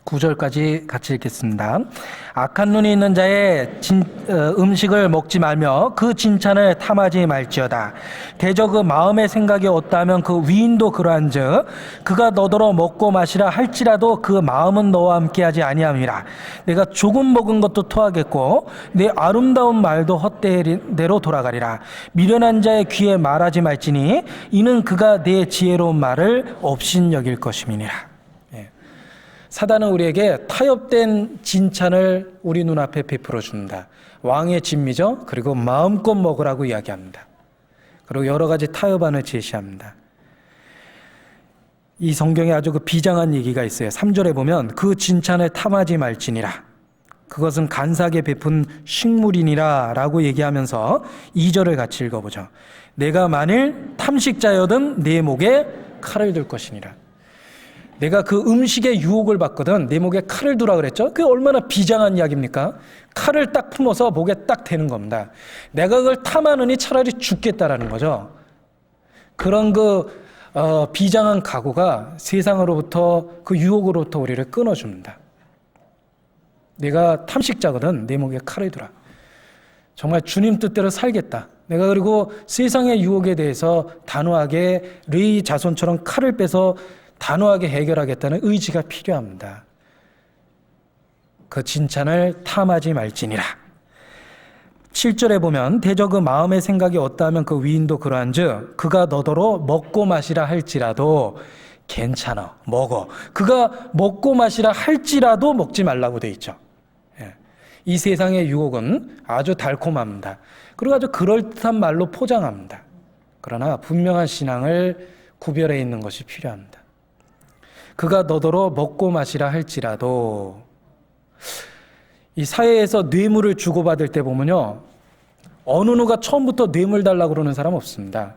9절까지 같이 읽겠습니다. 악한 눈이 있는 자의 음식을 먹지 말며 그 진찬을 탐하지 말지어다. 대저 그 마음의 생각이 없다면 그 위인도 그러한즉 그가 너더러 먹고 마시라 할지라도 그 마음은 너와 함께하지 아니함이라. 내가 조금 먹은 것도 토하겠고 내 아름다운 말도 헛되대로 돌아가리라. 미련한 자의 귀에 말하지 말지니 이는 그가 내 지혜로운 말을 업신여길 것임이니라. 사단은 우리에게 타협된 진찬을 우리 눈앞에 베풀어 줍니다. 왕의 진미죠. 그리고 마음껏 먹으라고 이야기합니다. 그리고 여러 가지 타협안을 제시합니다. 이 성경에 아주 그 비장한 얘기가 있어요. 3절에 보면 그 진찬을 탐하지 말지니라. 그것은 간사하게 베푼 식물이니라 라고 얘기하면서 2절을 같이 읽어보죠. 내가 만일 탐식자여든 내 목에 칼을 들 것이니라. 내가 그 음식에 유혹을 받거든 내 목에 칼을 두라 그랬죠. 그게 얼마나 비장한 이야기입니까? 칼을 딱 품어서 목에 딱 대는 겁니다. 내가 그걸 탐하느니 차라리 죽겠다라는 거죠. 그런 비장한 각오가 세상으로부터 그 유혹으로부터 우리를 끊어줍니다. 내가 탐식자거든 내 목에 칼을 두라. 정말 주님 뜻대로 살겠다. 내가 그리고 세상의 유혹에 대해서 단호하게 레위 자손처럼 칼을 빼서 단호하게 해결하겠다는 의지가 필요합니다. 그 진찬을 탐하지 말지니라. 7절에 보면 대저 그 마음의 생각이 어떠하면 그 위인도 그러한즉 그가 너더러 먹고 마시라 할지라도 괜찮아 먹어. 그가 먹고 마시라 할지라도 먹지 말라고 돼 있죠. 이 세상의 유혹은 아주 달콤합니다. 그리고 아주 그럴듯한 말로 포장합니다. 그러나 분명한 신앙을 구별해 있는 것이 필요합니다. 그가 너더러 먹고 마시라 할지라도, 이 사회에서 뇌물을 주고받을 때 보면요, 어느 누가 처음부터 뇌물 달라고 그러는 사람 없습니다.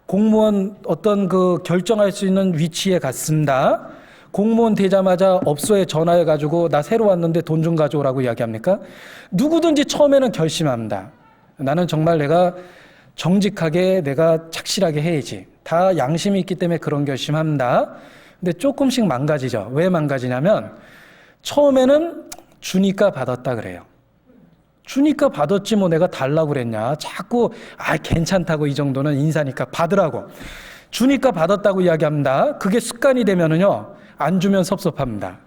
공무원 어떤 그 결정할 수 있는 위치에 갔습니다. 공무원 되자마자 업소에 전화해가지고 나 새로 왔는데 돈 좀 가져오라고 이야기합니까? 누구든지 처음에는 결심합니다. 나는 정말 내가 정직하게 내가 착실하게 해야지. 다 양심이 있기 때문에 그런 결심합니다. 근데 조금씩 망가지죠. 왜 망가지냐면 처음에는 주니까 받았다 그래요. 주니까 받았지 뭐 내가 달라고 그랬냐. 자꾸 괜찮다고, 이 정도는 인사니까 받으라고. 주니까 받았다고 이야기합니다. 그게 습관이 되면은요, 안 주면 섭섭합니다.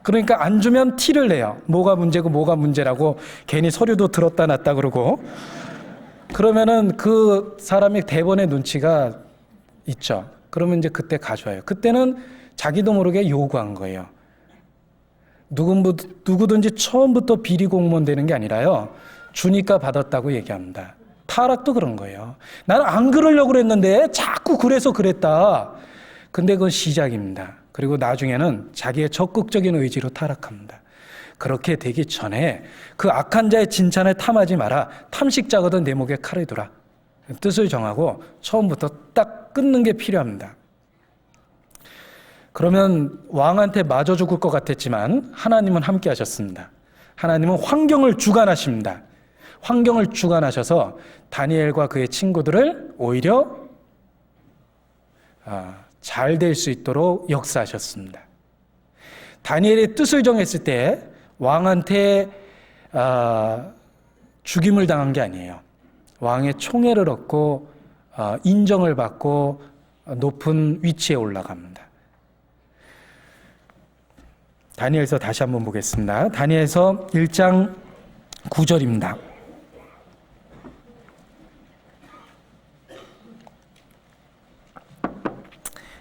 그러니까 안 주면 티를 내요. 뭐가 문제고 뭐가 문제라고 괜히 서류도 들었다 놨다 그러고. 그러면은 그 사람이 대번에 눈치가 있죠. 그러면 이제 그때 가져와요. 그때는 자기도 모르게 요구한 거예요. 누구든지 처음부터 비리 공무원 되는 게 아니라요, 주니까 받았다고 얘기합니다. 타락도 그런 거예요. 나는 안 그러려고 그랬는데 자꾸 그래서 그랬다. 근데 그건 시작입니다. 그리고 나중에는 자기의 적극적인 의지로 타락합니다. 그렇게 되기 전에 그 악한 자의 진찬에 탐하지 마라. 탐식자거든 내 목에 칼을 두라. 뜻을 정하고 처음부터 딱 끊는 게 필요합니다. 그러면 왕한테 맞아 죽을 것 같았지만 하나님은 함께 하셨습니다. 하나님은 환경을 주관하십니다. 환경을 주관하셔서 다니엘과 그의 친구들을 오히려 잘 될 수 있도록 역사하셨습니다. 다니엘의 뜻을 정했을 때 왕한테 죽임을 당한 게 아니에요. 왕의 총애를 얻고 인정을 받고 높은 위치에 올라갑니다. 다니엘서 다시 한번 보겠습니다. 다니엘서 1장 9절입니다.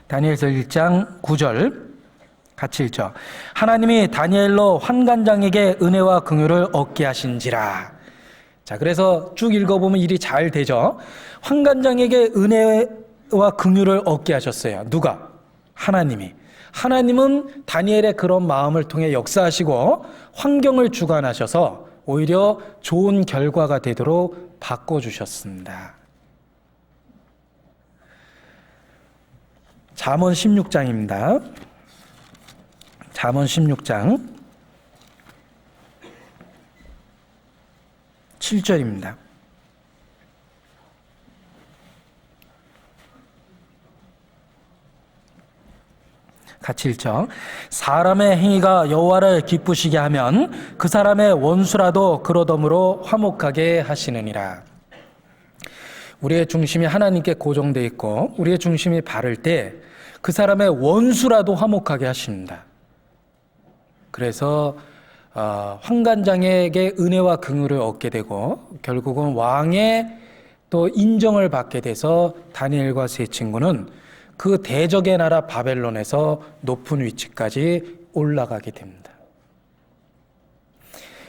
다니엘서 1장 9절 같이 읽죠. 하나님이 다니엘로 환관장에게 은혜와 긍휼을 얻게 하신지라. 자, 그래서 쭉 읽어보면 일이 잘 되죠. 환관장에게 은혜와 긍휼을 얻게 하셨어요. 누가? 하나님이. 하나님은 다니엘의 그런 마음을 통해 역사하시고 환경을 주관하셔서 오히려 좋은 결과가 되도록 바꿔주셨습니다. 잠언 16장입니다. 잠언 16장 7절입니다. 같이 읽죠. 사람의 행위가 여호와를 기쁘시게 하면 그 사람의 원수라도 그러덤으로 화목하게 하시느니라. 우리의 중심이 하나님께 고정되어 있고 우리의 중심이 바를 때 그 사람의 원수라도 화목하게 하십니다. 그래서 환관장에게 은혜와 긍휼을 얻게 되고 결국은 왕의 또 인정을 받게 돼서 다니엘과 세 친구는 그 대적의 나라 바벨론에서 높은 위치까지 올라가게 됩니다.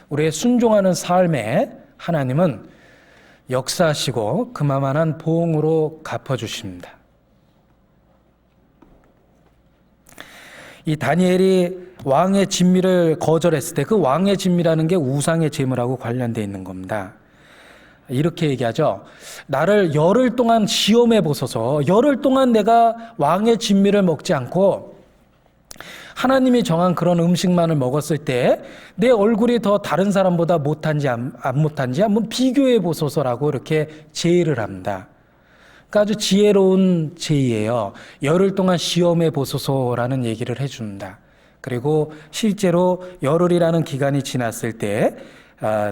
우리의 순종하는 삶에 하나님은 역사하시고 그만한 보응으로 갚아주십니다. 이 다니엘이 왕의 진미를 거절했을 때 그 왕의 진미라는 게 우상의 제물하고 관련되어 있는 겁니다. 이렇게 얘기하죠. 나를 열흘 동안 시험해 보소서. 열흘 동안 내가 왕의 진미를 먹지 않고 하나님이 정한 그런 음식만을 먹었을 때 내 얼굴이 더 다른 사람보다 못한지 안 못한지 한번 비교해 보소서라고 이렇게 제의를 합니다. 그러니까 아주 지혜로운 제의예요. 열흘 동안 시험해 보소서라는 얘기를 해줍니다. 그리고 실제로 열흘이라는 기간이 지났을 때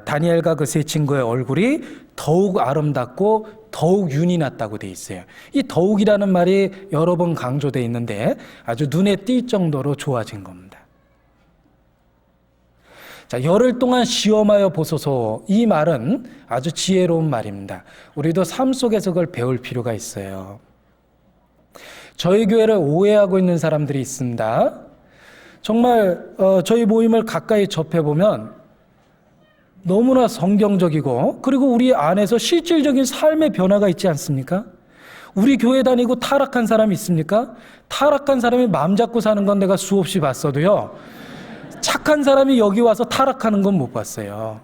다니엘과 그 세 친구의 얼굴이 더욱 아름답고 더욱 윤이 났다고 돼 있어요. 이 더욱이라는 말이 여러 번 강조되어 있는데 아주 눈에 띌 정도로 좋아진 겁니다. 자, 열흘 동안 시험하여 보소서. 이 말은 아주 지혜로운 말입니다. 우리도 삶 속에서 그걸 배울 필요가 있어요. 저희 교회를 오해하고 있는 사람들이 있습니다. 정말 저희 모임을 가까이 접해보면 너무나 성경적이고, 그리고 우리 안에서 실질적인 삶의 변화가 있지 않습니까? 우리 교회 다니고 타락한 사람이 있습니까? 타락한 사람이 마음 잡고 사는 건 내가 수없이 봤어도요, 착한 사람이 여기 와서 타락하는 건 못 봤어요.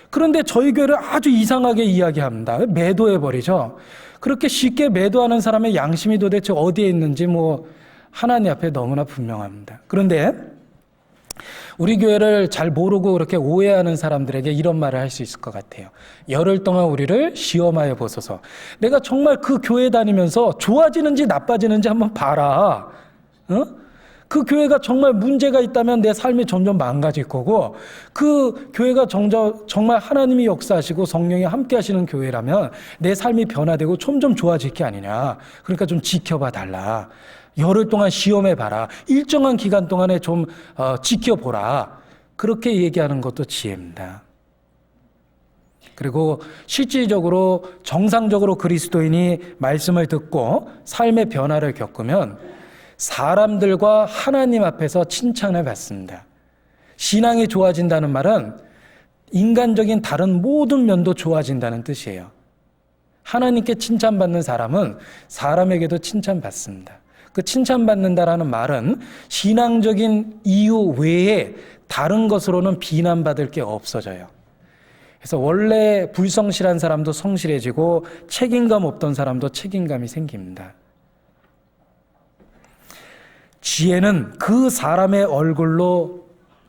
그런데 저희 교회를 아주 이상하게 이야기합니다. 매도해버리죠. 그렇게 쉽게 매도하는 사람의 양심이 도대체 어디에 있는지 하나님 앞에 너무나 분명합니다. 그런데 우리 교회를 잘 모르고 그렇게 오해하는 사람들에게 이런 말을 할 수 있을 것 같아요. 열흘 동안 우리를 시험하여 보소서. 내가 정말 그 교회 다니면서 좋아지는지 나빠지는지 한번 봐라. 그 교회가 정말 문제가 있다면 내 삶이 점점 망가질 거고, 그 교회가 정말 하나님이 역사하시고 성령이 함께 하시는 교회라면 내 삶이 변화되고 점점 좋아질 게 아니냐. 그러니까 좀 지켜봐 달라. 열흘 동안 시험해봐라. 일정한 기간 동안에 좀 지켜보라. 그렇게 얘기하는 것도 지혜입니다. 그리고 실질적으로 정상적으로 그리스도인이 말씀을 듣고 삶의 변화를 겪으면 사람들과 하나님 앞에서 칭찬을 받습니다. 신앙이 좋아진다는 말은 인간적인 다른 모든 면도 좋아진다는 뜻이에요. 하나님께 칭찬받는 사람은 사람에게도 칭찬받습니다. 그 칭찬받는다라는 말은 신앙적인 이유 외에 다른 것으로는 비난받을 게 없어져요. 그래서 원래 불성실한 사람도 성실해지고 책임감 없던 사람도 책임감이 생깁니다. 지혜는 그 사람의 얼굴로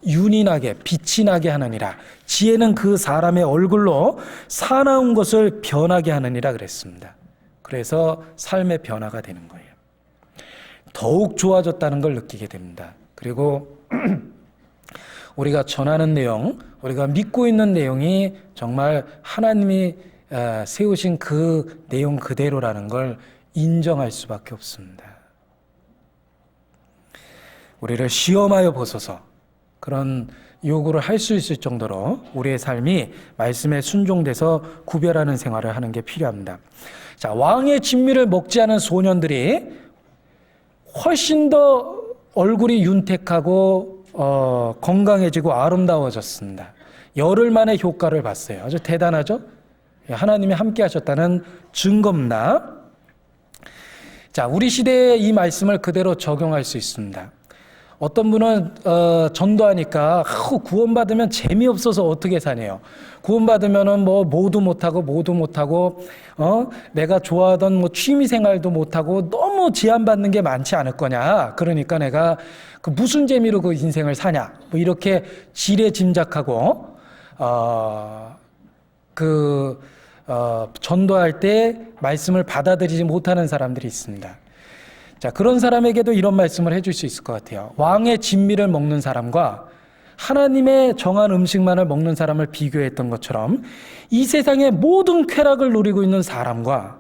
윤이 나게, 빛이 나게 하느니라. 지혜는 그 사람의 얼굴로 사나운 것을 변하게 하느니라 그랬습니다. 그래서 삶의 변화가 되는 거예요. 더욱 좋아졌다는 걸 느끼게 됩니다. 그리고 우리가 전하는 내용, 우리가 믿고 있는 내용이 정말 하나님이 세우신 그 내용 그대로라는 걸 인정할 수밖에 없습니다. 우리를 시험하여 보소서, 그런 요구를 할 수 있을 정도로 우리의 삶이 말씀에 순종돼서 구별하는 생활을 하는 게 필요합니다. 자, 왕의 진미를 먹지 않은 소년들이 훨씬 더 얼굴이 윤택하고 건강해지고 아름다워졌습니다. 열흘 만에 효과를 봤어요. 아주 대단하죠? 하나님이 함께 하셨다는 증거입니다. 자, 우리 시대에 이 말씀을 그대로 적용할 수 있습니다. 어떤 분은 전도하니까 구원받으면 재미없어서 어떻게 사네요. 구원받으면은 모두 못하고 내가 좋아하던 취미생활도 못하고 너무 제한받는 게 많지 않을 거냐. 그러니까 내가 무슨 재미로 그 인생을 사냐. 이렇게 지레짐작하고 전도할 때 말씀을 받아들이지 못하는 사람들이 있습니다. 자, 그런 사람에게도 이런 말씀을 해줄 수 있을 것 같아요. 왕의 진미를 먹는 사람과 하나님의 정한 음식만을 먹는 사람을 비교했던 것처럼 이 세상의 모든 쾌락을 누리고 있는 사람과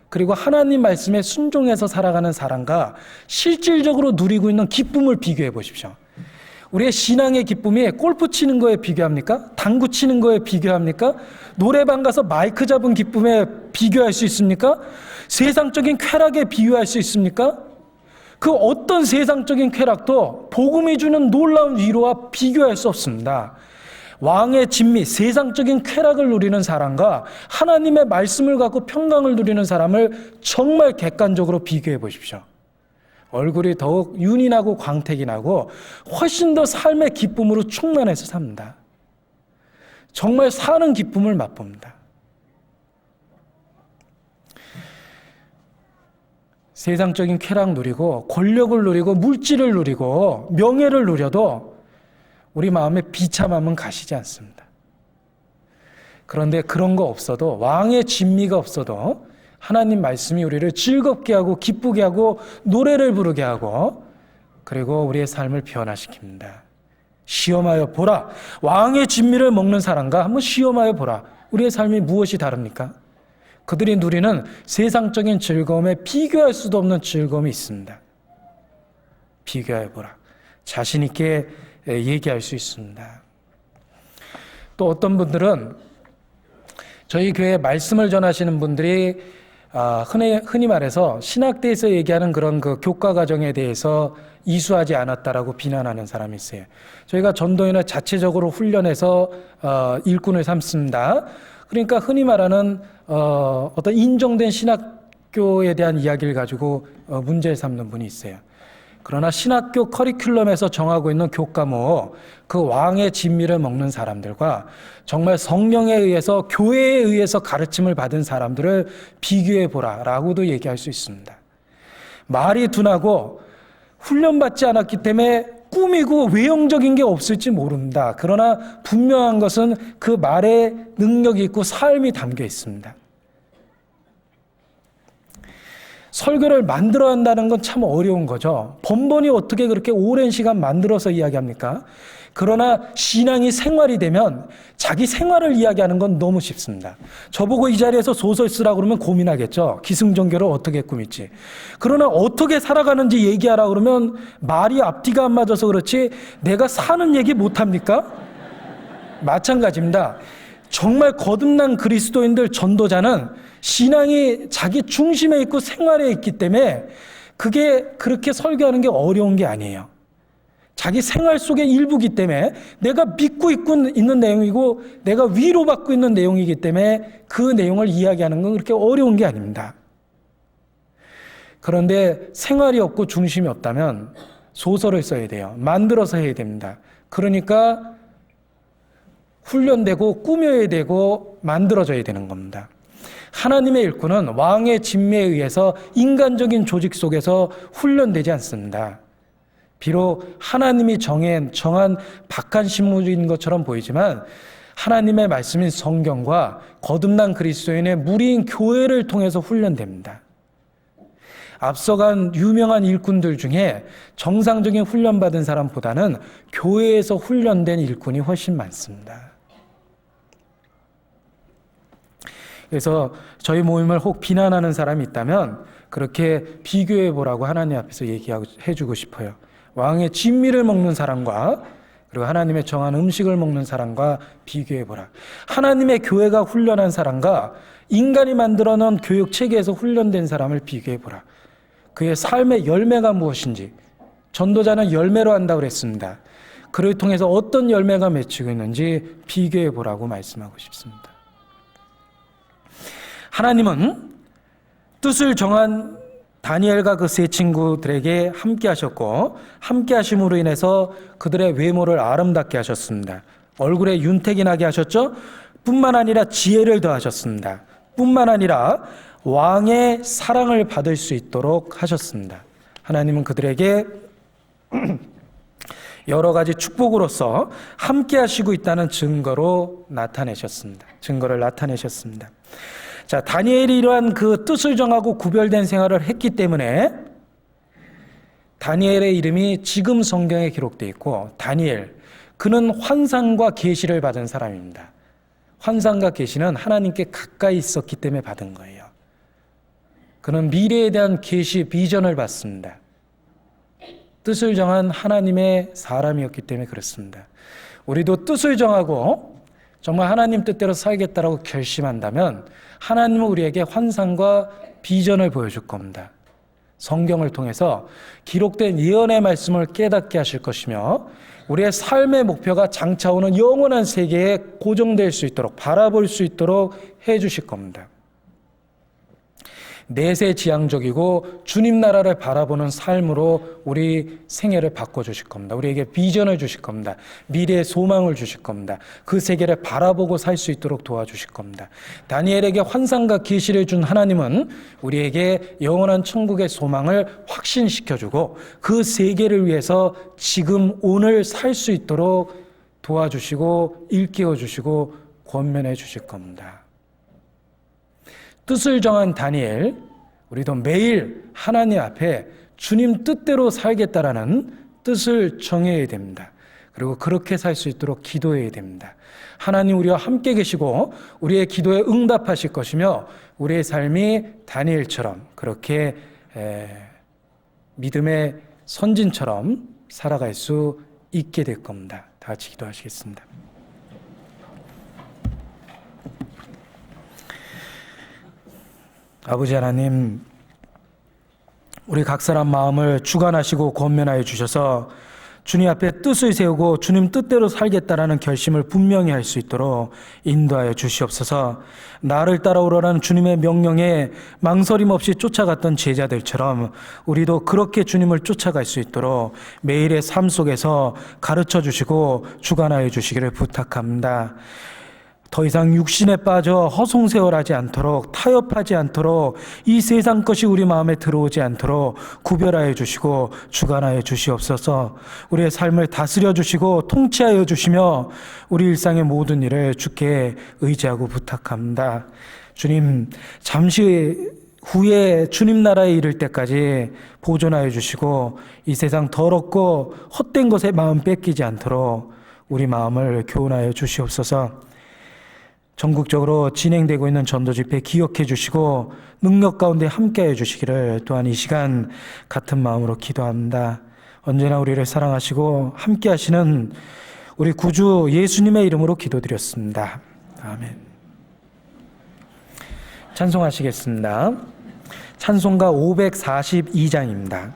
그리고 하나님 말씀에 순종해서 살아가는 사람과 실질적으로 누리고 있는 기쁨을 비교해 보십시오. 우리의 신앙의 기쁨이 골프 치는 거에 비교합니까? 당구 치는 거에 비교합니까? 노래방 가서 마이크 잡은 기쁨에 비교할 수 있습니까? 세상적인 쾌락에 비유할 수 있습니까? 그 어떤 세상적인 쾌락도 복음이 주는 놀라운 위로와 비교할 수 없습니다. 왕의 진미, 세상적인 쾌락을 누리는 사람과 하나님의 말씀을 갖고 평강을 누리는 사람을 정말 객관적으로 비교해 보십시오. 얼굴이 더욱 윤이 나고 광택이 나고 훨씬 더 삶의 기쁨으로 충만해서 삽니다. 정말 사는 기쁨을 맛봅니다. 세상적인 쾌락 누리고 권력을 누리고 물질을 누리고 명예를 누려도 우리 마음에 비참함은 가시지 않습니다. 그런데 그런 거 없어도, 왕의 진미가 없어도 하나님 말씀이 우리를 즐겁게 하고 기쁘게 하고 노래를 부르게 하고 그리고 우리의 삶을 변화시킵니다. 시험하여 보라. 왕의 진미를 먹는 사람과 한번 시험하여 보라. 우리의 삶이 무엇이 다릅니까? 그들이 누리는 세상적인 즐거움에 비교할 수도 없는 즐거움이 있습니다. 비교해 보라. 자신 있게 얘기할 수 있습니다. 또 어떤 분들은 저희 교회 말씀을 전하시는 분들이 흔히 말해서 신학대에서 얘기하는 그런 그 교과 과정에 대해서 이수하지 않았다라고 비난하는 사람이 있어요. 저희가 전도인을 자체적으로 훈련해서 일꾼을 삼습니다. 그러니까 흔히 말하는 어떤 인정된 신학교에 대한 이야기를 가지고 문제를 삼는 분이 있어요. 그러나 신학교 커리큘럼에서 정하고 있는 교과목, 그 왕의 진미를 먹는 사람들과 정말 성령에 의해서, 교회에 의해서 가르침을 받은 사람들을 비교해 보라라고도 얘기할 수 있습니다. 말이 둔하고 훈련받지 않았기 때문에 꾸미고 외형적인 게 없을지 모른다. 그러나 분명한 것은 그 말에 능력이 있고 삶이 담겨 있습니다. 설교를 만들어 한다는 건 참 어려운 거죠. 번번이 어떻게 그렇게 오랜 시간 만들어서 이야기합니까? 그러나 신앙이 생활이 되면 자기 생활을 이야기하는 건 너무 쉽습니다. 저보고 이 자리에서 소설 쓰라고 그러면 고민하겠죠. 기승전결을 어떻게 꾸밀지. 그러나 어떻게 살아가는지 얘기하라 그러면 말이 앞뒤가 안 맞아서 그렇지 내가 사는 얘기 못합니까? 마찬가지입니다. 정말 거듭난 그리스도인들, 전도자는 신앙이 자기 중심에 있고 생활에 있기 때문에 그게 그렇게 설교하는 게 어려운 게 아니에요. 자기 생활 속의 일부이기 때문에 내가 믿고 있는 내용이고 내가 위로받고 있는 내용이기 때문에 그 내용을 이야기하는 건 그렇게 어려운 게 아닙니다. 그런데 생활이 없고 중심이 없다면 소설을 써야 돼요. 만들어서 해야 됩니다. 그러니까 훈련되고 꾸며야 되고 만들어져야 되는 겁니다. 하나님의 일꾼은 왕의 진미에 의해서 인간적인 조직 속에서 훈련되지 않습니다. 비록 하나님이 정한 박한 신무인 것처럼 보이지만 하나님의 말씀인 성경과 거듭난 그리스도인의 무리인 교회를 통해서 훈련됩니다. 앞서간 유명한 일꾼들 중에 정상적인 훈련받은 사람보다는 교회에서 훈련된 일꾼이 훨씬 많습니다. 그래서 저희 모임을 혹 비난하는 사람이 있다면 그렇게 비교해 보라고 하나님 앞에서 얘기해 주고 싶어요. 왕의 진미를 먹는 사람과 그리고 하나님의 정한 음식을 먹는 사람과 비교해 보라. 하나님의 교회가 훈련한 사람과 인간이 만들어 놓은 교육 체계에서 훈련된 사람을 비교해 보라. 그의 삶의 열매가 무엇인지. 전도자는 열매로 한다고 그랬습니다. 그를 통해서 어떤 열매가 맺히고 있는지 비교해 보라고 말씀하고 싶습니다. 하나님은 뜻을 정한 다니엘과 그 세 친구들에게 함께 하셨고 함께 하심으로 인해서 그들의 외모를 아름답게 하셨습니다. 얼굴에 윤택이 나게 하셨죠? 뿐만 아니라 지혜를 더하셨습니다. 뿐만 아니라 왕의 사랑을 받을 수 있도록 하셨습니다. 하나님은 그들에게 여러 가지 축복으로서 함께 하시고 있다는 증거를 나타내셨습니다. 자, 다니엘이 이러한 그 뜻을 정하고 구별된 생활을 했기 때문에 다니엘의 이름이 지금 성경에 기록되어 있고 다니엘, 그는 환상과 계시를 받은 사람입니다. 환상과 계시는 하나님께 가까이 있었기 때문에 받은 거예요. 그는 미래에 대한 계시, 비전을 받습니다. 뜻을 정한 하나님의 사람이었기 때문에 그렇습니다. 우리도 뜻을 정하고 정말 하나님 뜻대로 살겠다라고 결심한다면 하나님은 우리에게 환상과 비전을 보여줄 겁니다. 성경을 통해서 기록된 예언의 말씀을 깨닫게 하실 것이며 우리의 삶의 목표가 장차 오는 영원한 세계에 고정될 수 있도록 바라볼 수 있도록 해 주실 겁니다. 내세지향적이고 주님 나라를 바라보는 삶으로 우리 생애를 바꿔주실 겁니다. 우리에게 비전을 주실 겁니다. 미래의 소망을 주실 겁니다. 그 세계를 바라보고 살 수 있도록 도와주실 겁니다. 다니엘에게 환상과 계시를 준 하나님은 우리에게 영원한 천국의 소망을 확신시켜주고 그 세계를 위해서 지금 오늘 살 수 있도록 도와주시고 일깨워주시고 권면해 주실 겁니다. 뜻을 정한 다니엘, 우리도 매일 하나님 앞에 주님 뜻대로 살겠다라는 뜻을 정해야 됩니다. 그리고 그렇게 살 수 있도록 기도해야 됩니다. 하나님 우리와 함께 계시고 우리의 기도에 응답하실 것이며 우리의 삶이 다니엘처럼 그렇게 믿음의 선진처럼 살아갈 수 있게 될 겁니다. 다 같이 기도하시겠습니다. 아버지 하나님, 우리 각 사람 마음을 주관하시고 권면하여 주셔서 주님 앞에 뜻을 세우고 주님 뜻대로 살겠다라는 결심을 분명히 할 수 있도록 인도하여 주시옵소서. 나를 따라오라는 주님의 명령에 망설임 없이 쫓아갔던 제자들처럼 우리도 그렇게 주님을 쫓아갈 수 있도록 매일의 삶 속에서 가르쳐 주시고 주관하여 주시기를 부탁합니다. 더 이상 육신에 빠져 허송세월하지 않도록, 타협하지 않도록, 이 세상 것이 우리 마음에 들어오지 않도록 구별하여 주시고 주관하여 주시옵소서. 우리의 삶을 다스려 주시고 통치하여 주시며 우리 일상의 모든 일을 주께 의지하고 부탁합니다. 주님, 잠시 후에 주님 나라에 이를 때까지 보존하여 주시고 이 세상 더럽고 헛된 것에 마음 뺏기지 않도록 우리 마음을 교훈하여 주시옵소서. 전국적으로 진행되고 있는 전도 집회 기억해 주시고 능력 가운데 함께해 주시기를 또한 이 시간 같은 마음으로 기도합니다. 언제나 우리를 사랑하시고 함께 하시는 우리 구주 예수님의 이름으로 기도드렸습니다. 아멘. 찬송하시겠습니다. 찬송가 542장입니다.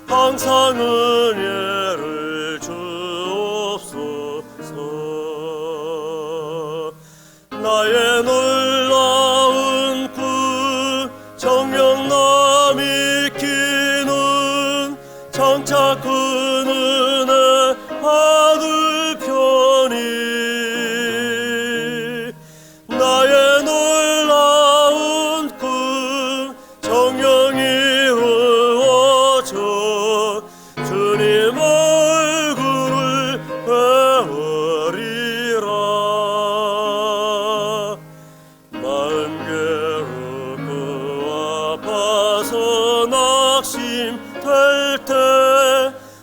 항상 은혜를 주옵소서. 나의 놀라운 꿈 정령 남이 키는 장차 그 은혜 받을 편이 나의 놀라운 꿈 정령 이루어져 주님 얼굴을 배우리라. 마음 괴롭고 아파서 낙심될 때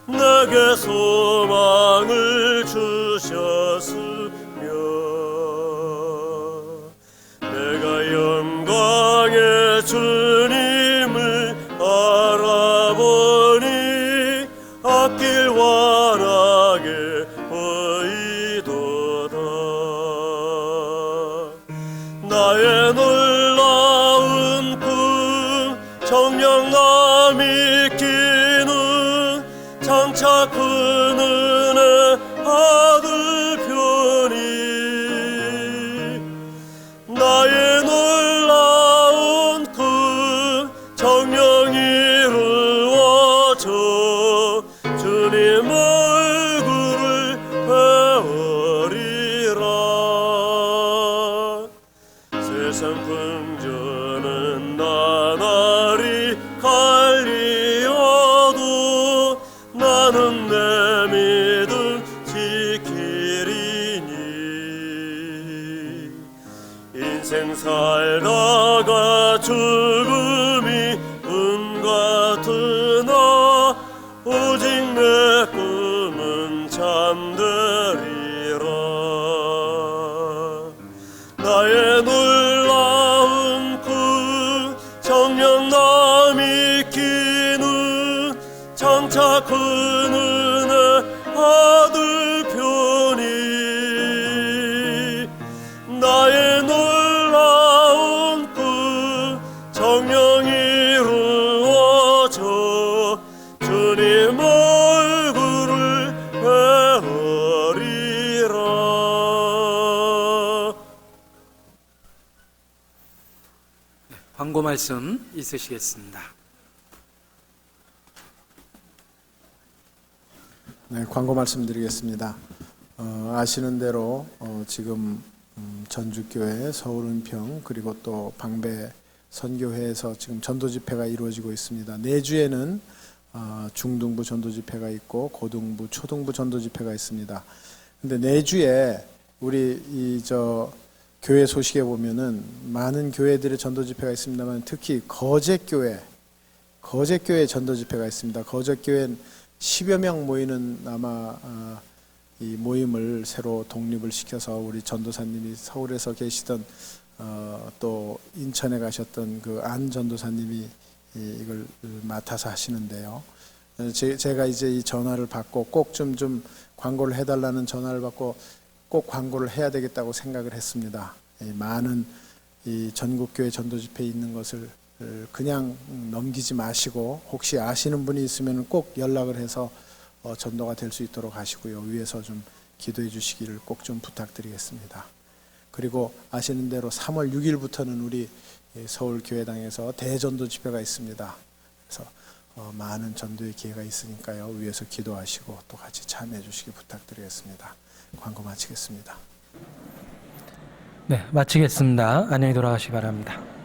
내게 소망을 주셨으며 내가 영광의 주님을 알아보니 앞길 환하게 보이도다. 나의 놀라운 꿈 정녕 남이 끼는 장차 큰 은혜 받을 편이 나의 놀라운 꿈 정녕 이루어져 주님 얼굴을 배우리라. 세상 풍조는 나날이 갈리어도 나는 내 믿음 지키리니 인생 살다가 죽음이 은 같으나 오직 내 꿈은 잠되리라. 나의 놀라운 꿈 정녕 남이 끼는 장차 큰 은혜 받을 편이 나의 놀라운 꿈 정녕 이루어져 주님 얼굴을 배우리라. 광고 말씀 있으시겠습니다. 네, 광고 말씀드리겠습니다. 아시는 대로 지금 전주교회, 서울은평 그리고 또 방배 선교회에서 지금 전도 집회가 이루어지고 있습니다. 내주에는 중등부 전도 집회가 있고 고등부, 초등부 전도 집회가 있습니다. 근데 내주에 우리 교회 소식에 보면은 많은 교회들의 전도 집회가 있습니다만 특히 거제교회 전도 집회가 있습니다. 거제교회는 10여 명 모이는 아마 이 모임을 새로 독립을 시켜서 우리 전도사님이 서울에서 계시던 또 인천에 가셨던 그 안 전도사님이 이걸 맡아서 하시는데요. 제가 이제 이 전화를 받고 꼭 좀 광고를 해달라는 전화를 받고 꼭 광고를 해야 되겠다고 생각을 했습니다. 많은 이 전국교회 전도 집회에 있는 것을 그냥 넘기지 마시고 혹시 아시는 분이 있으면 꼭 연락을 해서 전도가 될 수 있도록 하시고요. 위에서 좀 기도해 주시기를 꼭 좀 부탁드리겠습니다. 그리고 아시는 대로 3월 6일부터는 우리 서울교회당에서 대전도 집회가 있습니다. 그래서 많은 전도의 기회가 있으니까요. 위에서 기도하시고 또 같이 참여해 주시기 부탁드리겠습니다. 광고 마치겠습니다. 네, 마치겠습니다. 안녕히 돌아가시기 바랍니다.